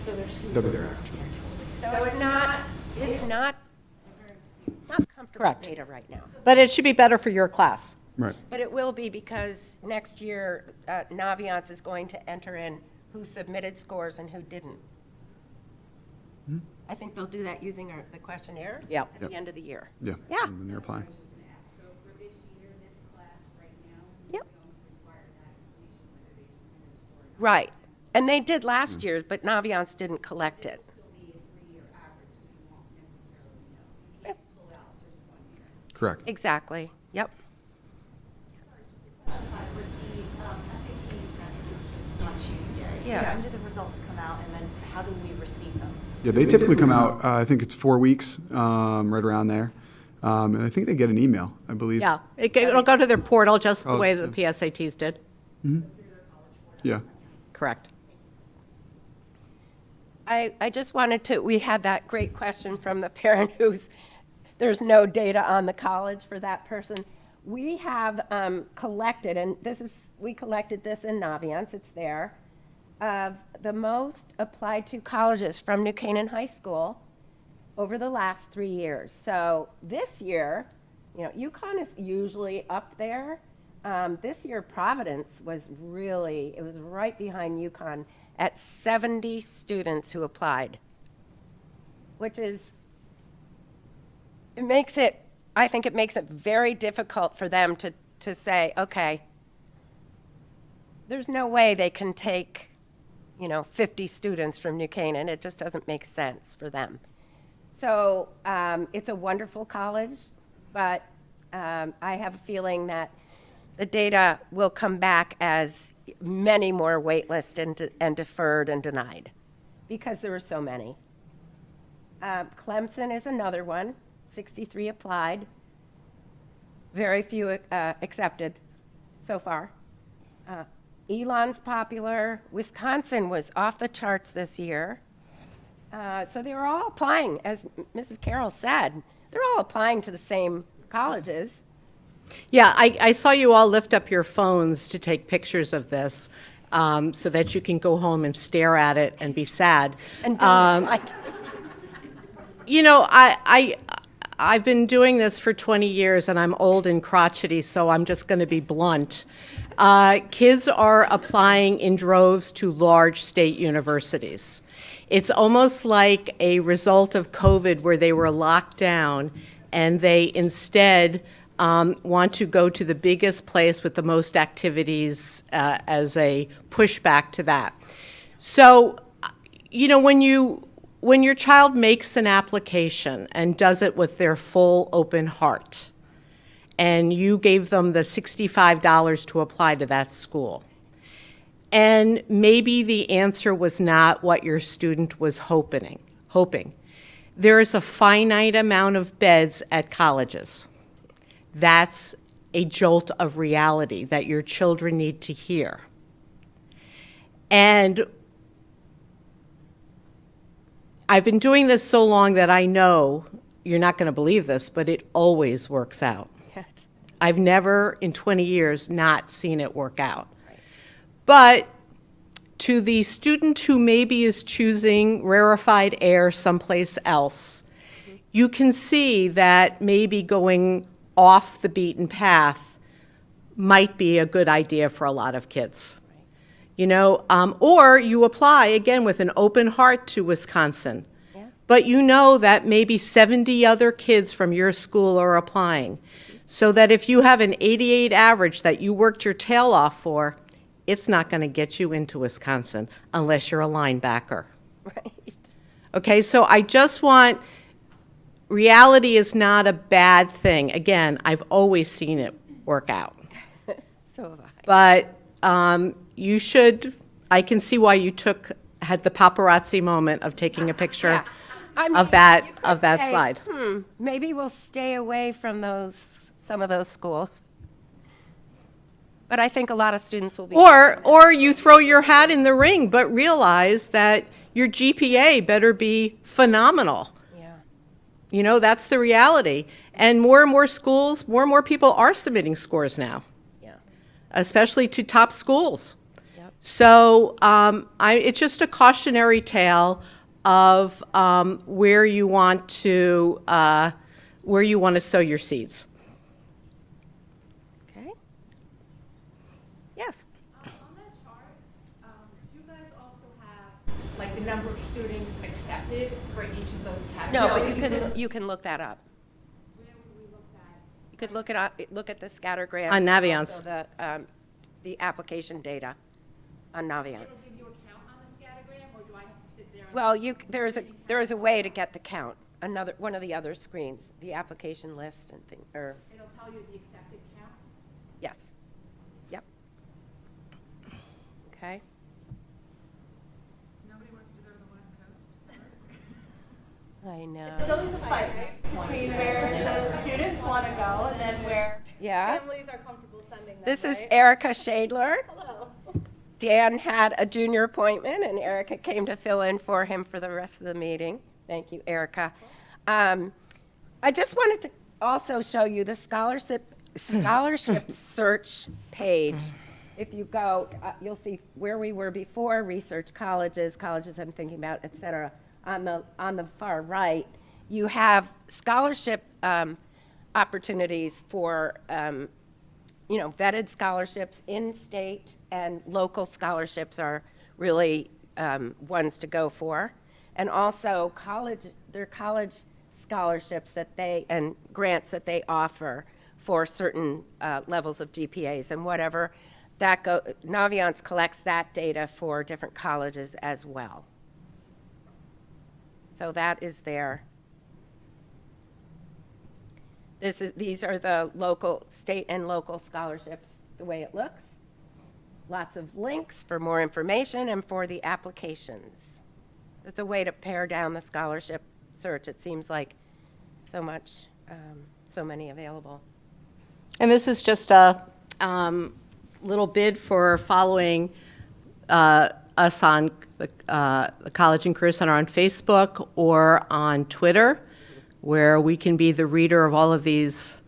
So there's. That'll be their average. So it's not comfortable Correct. data right now. But it should be better for your class. Right. But it will be because next year, Naviance is going to enter in who submitted scores and who didn't. I think they'll do that using the questionnaire Yep. at the end of the year. Yeah. Yeah. When they're applying. So for this year, this class right now, Yep. don't require that information whether they submitted a score or not. Right. And they did last year, but Naviance didn't collect it. Still be a 3-year average, so you won't necessarily know. You can't pull out just 1 year. Correct. Exactly. Yep. With the SAT graduations on Tuesday. Yeah. When do the results come out, and then how do we receive them? Yeah, they typically come out, I think it's 4 weeks, right around there. And I think they get an email, I believe. Yeah, it'll go to their portal just the Oh, way that the PSATs did. Yeah. Correct. I just wanted to, we had that great question from the parent there's no data on the college for that person. We have collected, and we collected this in Naviance, it's there, of the most applied to colleges from New Canaan High School over the last 3 years. So this year, UConn is usually up there. This year, Providence was right behind UConn at 70 students who applied, which is, I think it makes it very difficult for them to say, okay, there's no way they can take, 50 students from New Canaan. It just doesn't make sense for them. So it's a wonderful college, but I have a feeling that the data will come back as many more waitlisted and deferred and denied because there were so many. Clemson is another one, 63 applied, very few accepted so far. Elon's popular. Wisconsin was off the charts this year. So they were all applying, as Mrs. Carroll said, they're all applying to the same colleges. Yeah, I saw you all lift up your phones to take pictures of this so that you can go home and stare at it and be sad. And don't I've been doing this for 20 years and I'm old and crotchety, so I'm just going to be blunt. Kids are applying in droves to large state universities. It's almost like a result of COVID where they were locked down and they instead want to go to the biggest place with the most activities as a pushback to that. So, you know, when your child makes an application and does it with their full open heart, and you gave them the $65 to apply to that school, and maybe the answer was not what your student was hoping. There is a finite amount of beds at colleges. That's a jolt of reality that your children need to hear. And I've been doing this so long that I know, you're not going to believe this, but it always works out. I've never in 20 years not seen it work out. But to the student who maybe is choosing rarefied air someplace else, you can see that maybe going off the beaten path might be a good idea for a lot of kids. You know, or you apply again with an open heart to Wisconsin, but you know that maybe 70 other kids from your school are applying, so that if you have an 88 average that you worked your tail off for, it's not going to get you into Wisconsin unless you're a linebacker. Right. Okay, so I just want, reality is not a bad thing. Again, I've always seen it work out. So have I. But you should, I can see why you had the paparazzi moment of taking a picture Yeah. I mean, of that you could say, slide. Maybe we'll stay away from some of those schools. But I think a lot of students will be. Or you throw your hat in the ring, but realize that your GPA better be phenomenal. Yeah. You know, that's the reality. And more schools, more and more people are submitting scores now, Yeah. especially to top schools. Yep. So it's just a cautionary tale of where you want to sow your seeds. Okay. Yes. On that chart, do you guys also have, like, the number of students accepted for each of those No, categories? but you can look that up. Where would we look at? You could look at the scattergram. On and Naviance. also the application data on It'll Naviance. give you a count on the scattergram, or do I have to sit there? And Well, there is a way to get the count. One of the other screens, the application list and thing, or, it'll tell you the accepted count? yes. Yep. Okay. Nobody wants to go to the West Coast? I know. It's always a fight, right, between where the students want to go and then where Yeah. families are comfortable sending them, This is right? Erica Shadler. Hello. Dan had a junior appointment, and Erica came to fill in for him for the rest of the meeting. Thank you, Erica. I just wanted to also show you the scholarship search page. If you go, you'll see where we were before, research colleges I'm thinking about, et cetera. On the far right, you have scholarship opportunities for vetted scholarships, in-state and local scholarships are really ones to go for. And also college scholarships and grants that they offer for certain levels of GPAs and whatever. Naviance collects that data for different colleges as well. So that is there. These are the local, state and local scholarships, the way it looks. Lots of links for more information and for the applications. It's a way to pare down the scholarship search. It seems like so many available. And this is just a little bid for following us on the College and Career Center on Facebook or on Twitter, where we can be the reader of all of these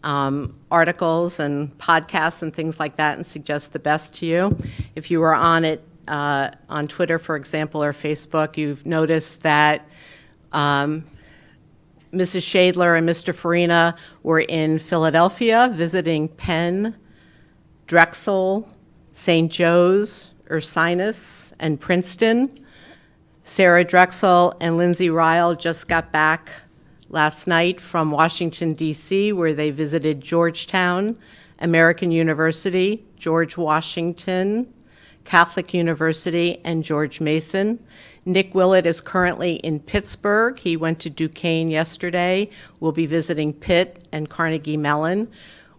articles and podcasts and things like that and suggest the best to you. If you were on it on Twitter, for example, or Facebook, you've noticed that Mrs. Shadler and Mr. Farina were in Philadelphia visiting Penn Drexel, St. Joe's, Ursinus, and Princeton. Sarah Drexel and Lindsay Ryle just got back last night from Washington, D.C., where they visited Georgetown, American University, George Washington, Catholic University, and George Mason. Nick Willett is currently in Pittsburgh. He went to Duquesne yesterday. We'll be visiting Pitt and Carnegie Mellon.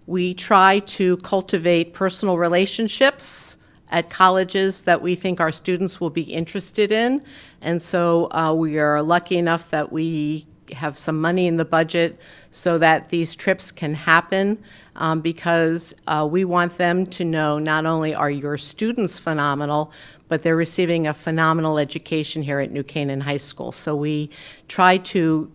We try to cultivate personal relationships at colleges that we think our students will be interested in. And so we are lucky enough that we have some money in the budget so that these trips can happen, because we want them to know not only are your students phenomenal, but they're receiving a phenomenal education here at New Canaan High School. So we try to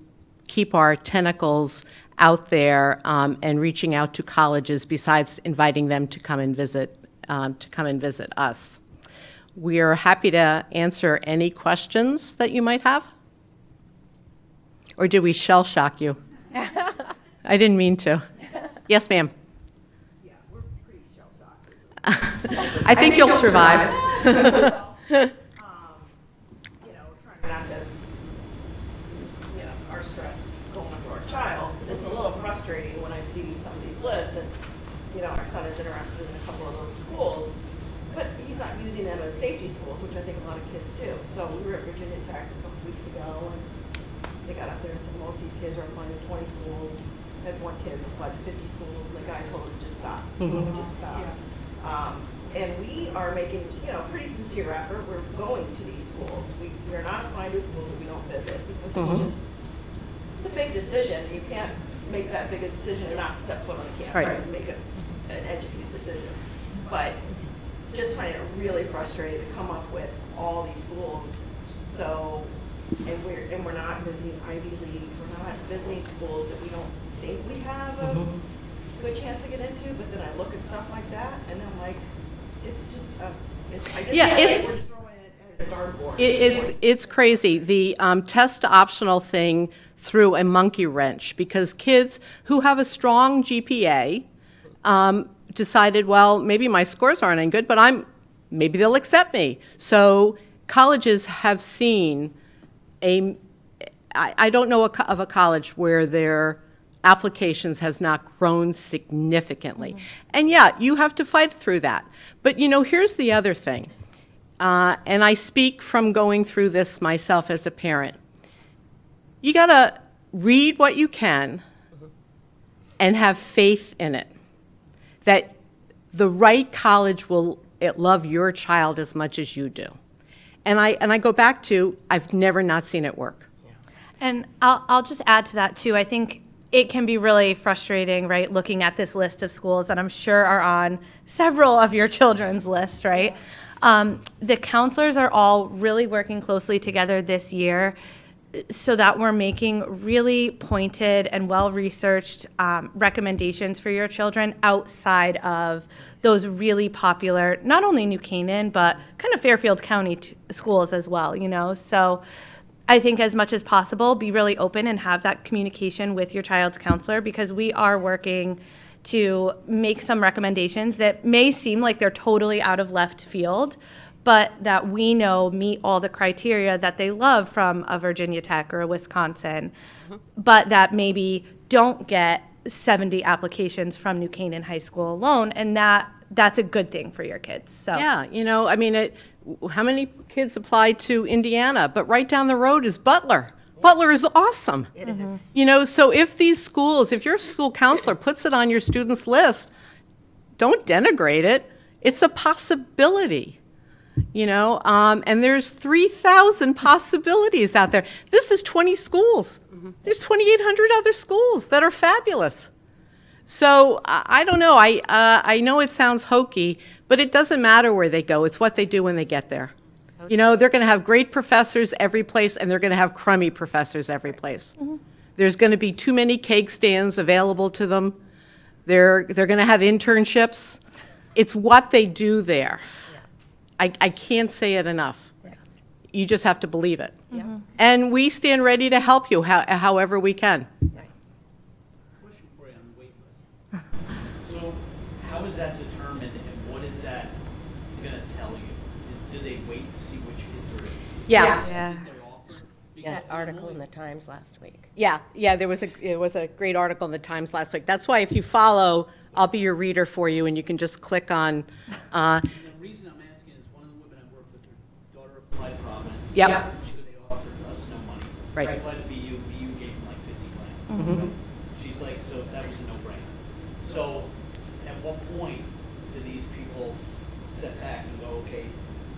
keep our tentacles out there and reaching out to colleges besides inviting them to come and visit us. We are happy to answer any questions that you might have. Or did we shell shock you? I didn't mean to. Yes, ma'am. Yeah, we're pretty shell-shocked. I think you'll survive. Trying not to, our stress going onto our child. It's a little frustrating when I see some of these lists, and, our son is interested in a couple of those schools, but he's not using them as safety schools, which I think a lot of kids do. So we were at Virginia Tech a couple weeks ago, and they got up there and said, most of these kids are applying to 20 schools. I had one kid who applied to 50 schools, and the guy told him to just stop. Just stop. And we are making, pretty sincere effort. We're going to these schools. We're not applying to schools that we don't visit, because it's a big decision. You can't make that big a decision and not step foot on the campus Right. and make an educated decision. But just find it really frustrating to come up with all these schools. So, and we're not visiting Ivy Leagues. We're not visiting schools that we don't think we have a good chance to get into. But then I look at stuff like that, and I'm like, it's just, I just Yeah, feel it's- like we're throwing it at a dartboard. It's crazy. The test optional thing threw a monkey wrench, because kids who have a strong GPA decided, well, maybe my scores aren't any good, but maybe they'll accept me. So colleges have seen I don't know of a college where their applications has not grown significantly. And yeah, you have to fight through that. But here's the other thing, and I speak from going through this myself as a parent. You gotta read what you can and have faith in it, that the right college will love your child as much as you do. And I go back to, I've never not seen it work. And I'll just add to that too. I think it can be really frustrating, right, looking at this list of schools that I'm sure are on several of your children's lists, right? The counselors are all really working closely together this year so that we're making really pointed and well-researched recommendations for your children outside of those really popular, not only New Canaan, but kind of Fairfield County schools as well, So I think as much as possible, be really open and have that communication with your child's counselor, because we are working to make some recommendations that may seem like they're totally out of left field, but that we know meet all the criteria that they love from a Virginia Tech or a Wisconsin, but that maybe don't get 70 applications from New Canaan High School alone, and that's a good thing for your kids. So Yeah, how many kids applied to Indiana? But right down the road is Butler. Butler is awesome. It is. So if your school counselor puts it on your student's list, don't denigrate it. It's a possibility. And there's 3,000 possibilities out there. This is 20 schools. There's 2,800 other schools that are fabulous. So I don't know. I know it sounds hokey, but it doesn't matter where they go. It's what they do when they get there. They're going to have great professors every place, and they're going to have crummy professors every place. There's going to be too many cake stands available to them. They're going to have internships. It's what they do there. I can't say it enough. You just have to believe it. And we stand ready to help you however we can. Question for you on the wait list. So how is that determined, that they're gonna tell you? Do they wait to see which kids are? Yeah. Yeah. That article in the Times last week. Yeah, there was a great article in the Times last week. That's why if you follow, I'll be your reader for you, and you can just click on, And the reason I'm asking is one of the women I work with, her daughter applied Providence. Yep. She goes, they offered us no money. Right. She applied to BU, BU gave them like 50 grand. Mhm. Right? She's like, so that was a no-brainer. So at what point do these people sit back and go, okay,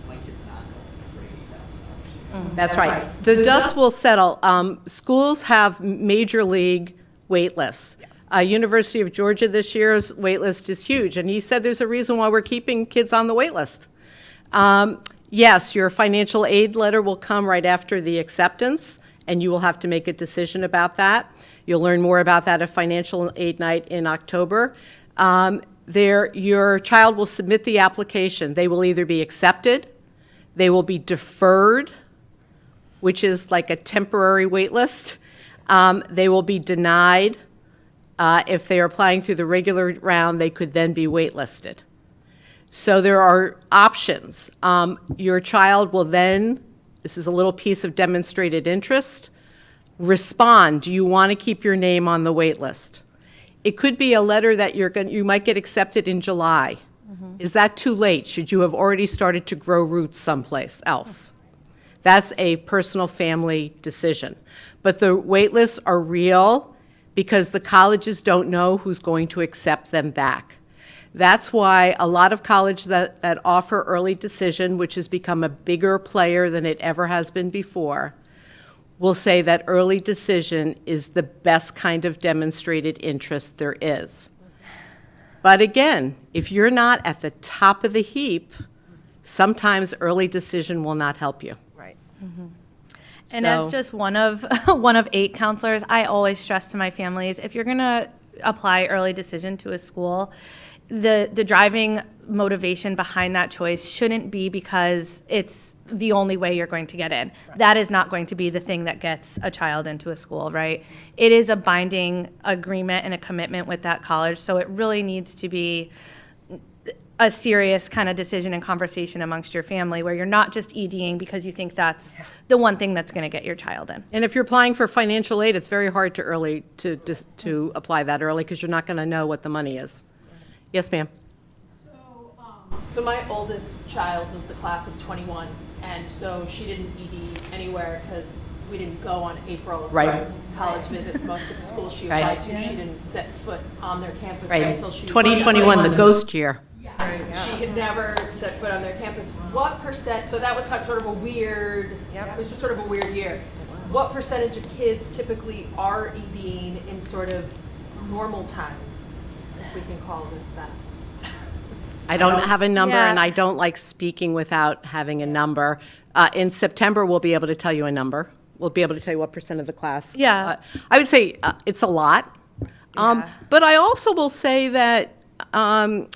my kid's not going for $80,000? That's right. The dust will settle. Schools have major league wait lists. University of Georgia this year's wait list is huge, and he said there's a reason why we're keeping kids on the wait list. Yes, your financial aid letter will come right after the acceptance, and you will have to make a decision about that. You'll learn more about that at Financial Aid Night in October. Your child will submit the application. They will either be accepted, they will be deferred, which is like a temporary wait list. They will be denied. If they are applying through the regular round, they could then be waitlisted. So there are options. Your child will then, this is a little piece of demonstrated interest, respond. Do you want to keep your name on the wait list? It could be a letter that you might get accepted in July. Is that too late? Should you have already started to grow roots someplace else? That's a personal family decision. But the wait lists are real because the colleges don't know who's going to accept them back. That's why a lot of colleges that offer early decision, which has become a bigger player than it ever has been before, will say that early decision is the best kind of demonstrated interest there is. But again, if you're not at the top of the heap, sometimes early decision will not help you. Right. And as just one of 8 counselors, I always stress to my families, if you're gonna apply early decision to a school, the driving motivation behind that choice shouldn't be because it's the only way you're going to get in. Right. That is not going to be the thing that gets a child into a school, right? It is a binding agreement and a commitment with that college, so it really needs to be a serious kind of decision and conversation amongst your family where you're not just EDing because you think that's the one thing that's going to get your child in. And if you're applying for financial aid, it's very hard to apply that early because you're not going to know what the money is. Yes, ma'am. So my oldest child was the class of 21, and so she didn't ED anywhere because we didn't go on April Right. college visits. Most of the schools she Right. applied to, she didn't set foot on their campus Right. until she was 2021, the ghost year. Right. She had never set foot on their campus. What percent, so that was sort of a weird, it was just sort of a weird year. What percentage of kids typically are EDing in sort of normal times, if we can call this that? I don't have a number, Yeah. and I don't like speaking without having a number. In September, we'll be able to tell you a number. We'll be able to tell you what percent of the class. Yeah. I would say it's a lot. But I also will say that, and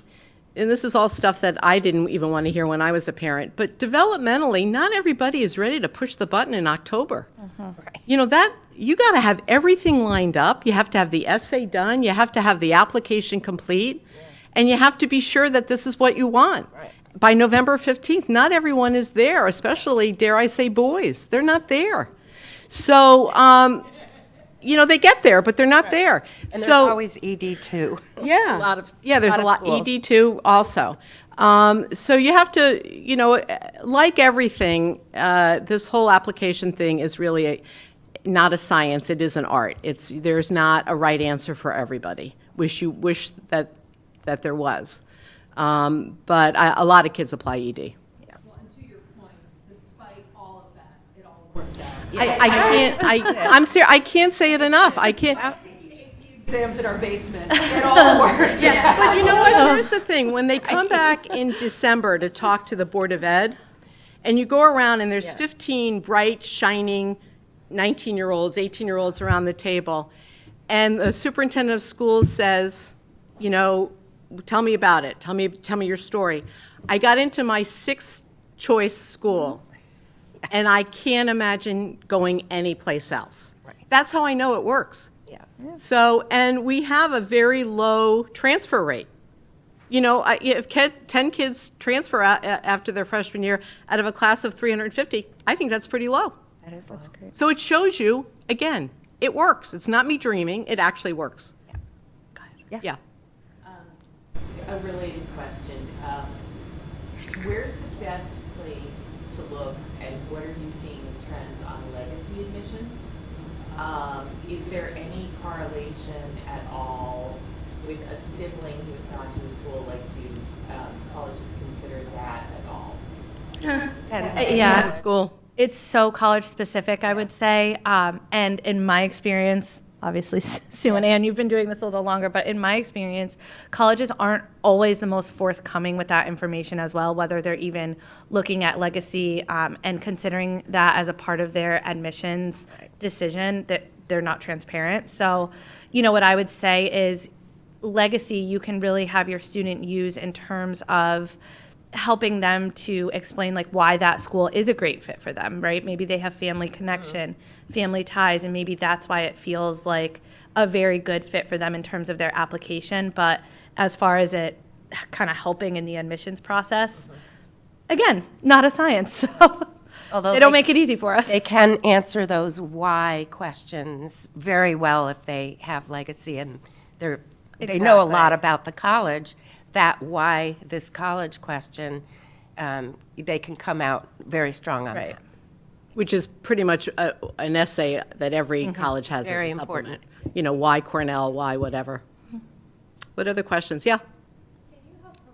this is all stuff that I didn't even want to hear when I was a parent, but developmentally, not everybody is ready to push the button in October. Right. You know, that you got to have everything lined up. You have to have the essay done. You have to have the application complete. And you have to be sure that this is what you want. Right. By November 15th, not everyone is there, especially, dare I say, boys. They're not there. So, they get there, but they're not there. And there's so, always ED too. Yeah. There's a lot, schools. ED2 also. So you have to, like everything, this whole application thing is really not a science, it is an art. There's not a right answer for everybody. Wish that there was. But a lot of kids apply ED. Well, and to your point, despite all of that, it all worked out. I can't say it enough. I can't. Exams in our basement, it all worked. Yeah, but you know what, here's the thing, when they come back in December to talk to the Board of Ed, and you go around and there's 15 bright, shining 19-year-olds, 18-year-olds around the table, and the superintendent of schools says, tell me about it, tell me your story. I got into my 6th choice school, and I can't imagine going anyplace else. Right. That's how I know it works. Yeah. So, and we have a very low transfer rate. You know, if 10 kids transfer after their freshman year out of a class of 350, I think that's pretty low. That is low. That's great. So it shows you, again, it works. It's not me dreaming, it actually works. Yes. Yeah. A related question. Where's the best place to look and what are you seeing as trends on legacy admissions? Is there any correlation at all with a sibling who has gone to a school like you? Colleges consider that at all? Yeah. School. It's so college specific, I would say. And in my experience, obviously, Sue and Ann, you've been doing this a little longer, but in my experience, colleges aren't always the most forthcoming with that information as well, whether they're even looking at legacy and considering that as a part of their admissions decision, that they're not transparent. So, you know, what I would say is legacy, you can really have your student use in terms of helping them to explain like why that school is a great fit for them, right? Maybe they have family connection, family ties, and maybe that's why it feels like a very good fit for them in terms of their application. But as far as it kind of helping in the admissions process, again, not a science. So Although they don't make it easy for us. They can answer those why questions very well if they have legacy and they know a lot about the college. That why this college question, they can come out very strong on Right. that. Which is pretty much an essay that every college has Very as a important. supplement. You know, why Cornell, why whatever. What other questions? Yeah.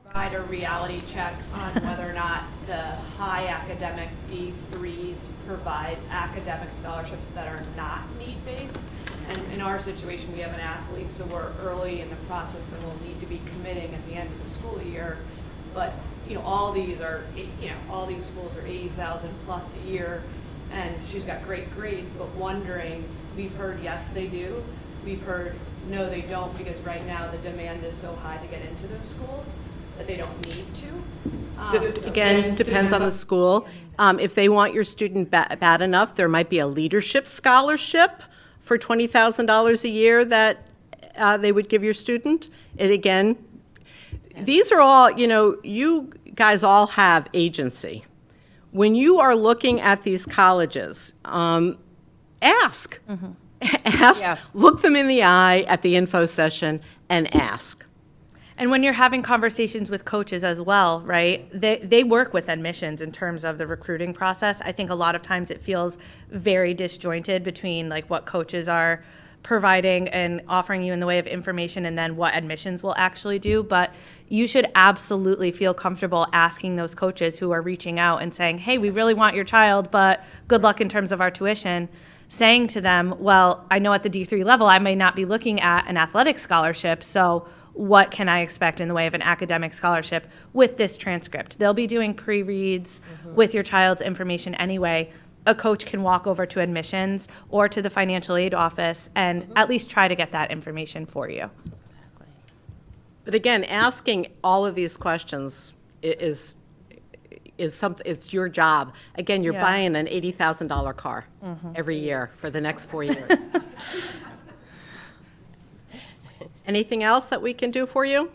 Provide a reality check on whether or not the high academic D3s provide academic scholarships that are not need-based. And in our situation, we have an athlete, so we're early in the process and we'll need to be committing at the end of the school year. But, you know, all these schools are 80,000 plus a year, and she's got great grades, but wondering, we've heard yes, they do. We've heard no, they don't, because right now the demand is so high to get into those schools that they don't need to. Again, depends on the school. If they want your student bad enough, there might be a leadership scholarship for $20,000 a year that they would give your student. And again, these are all, you know, you guys all have agency. When you are looking at these colleges, ask. Ask, Yeah. look them in the eye at the info session and ask. And when you're having conversations with coaches as well, right, they work with admissions in terms of the recruiting process. I think a lot of times it feels very disjointed between like what coaches are providing and offering you in the way of information and then what admissions will actually do. But you should absolutely feel comfortable asking those coaches who are reaching out and saying, hey, we really want your child, but good luck in terms of our tuition. Saying to them, well, I know at the D3 level, I may not be looking at an athletic scholarship, so what can I expect in the way of an academic scholarship with this transcript? They'll be doing pre-reads with your child's information anyway. A coach can walk over to admissions or to the financial aid office and at least try to get that information for you. But again, asking all of these questions is something, it's your job. Again, you're Yeah. buying an $80,000 car every year for the next 4 years. Anything else that we can do for you?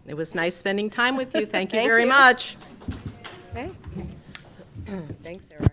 It was nice spending time with you. Thank you Thank very you. much. Okay. Thanks, Sarah.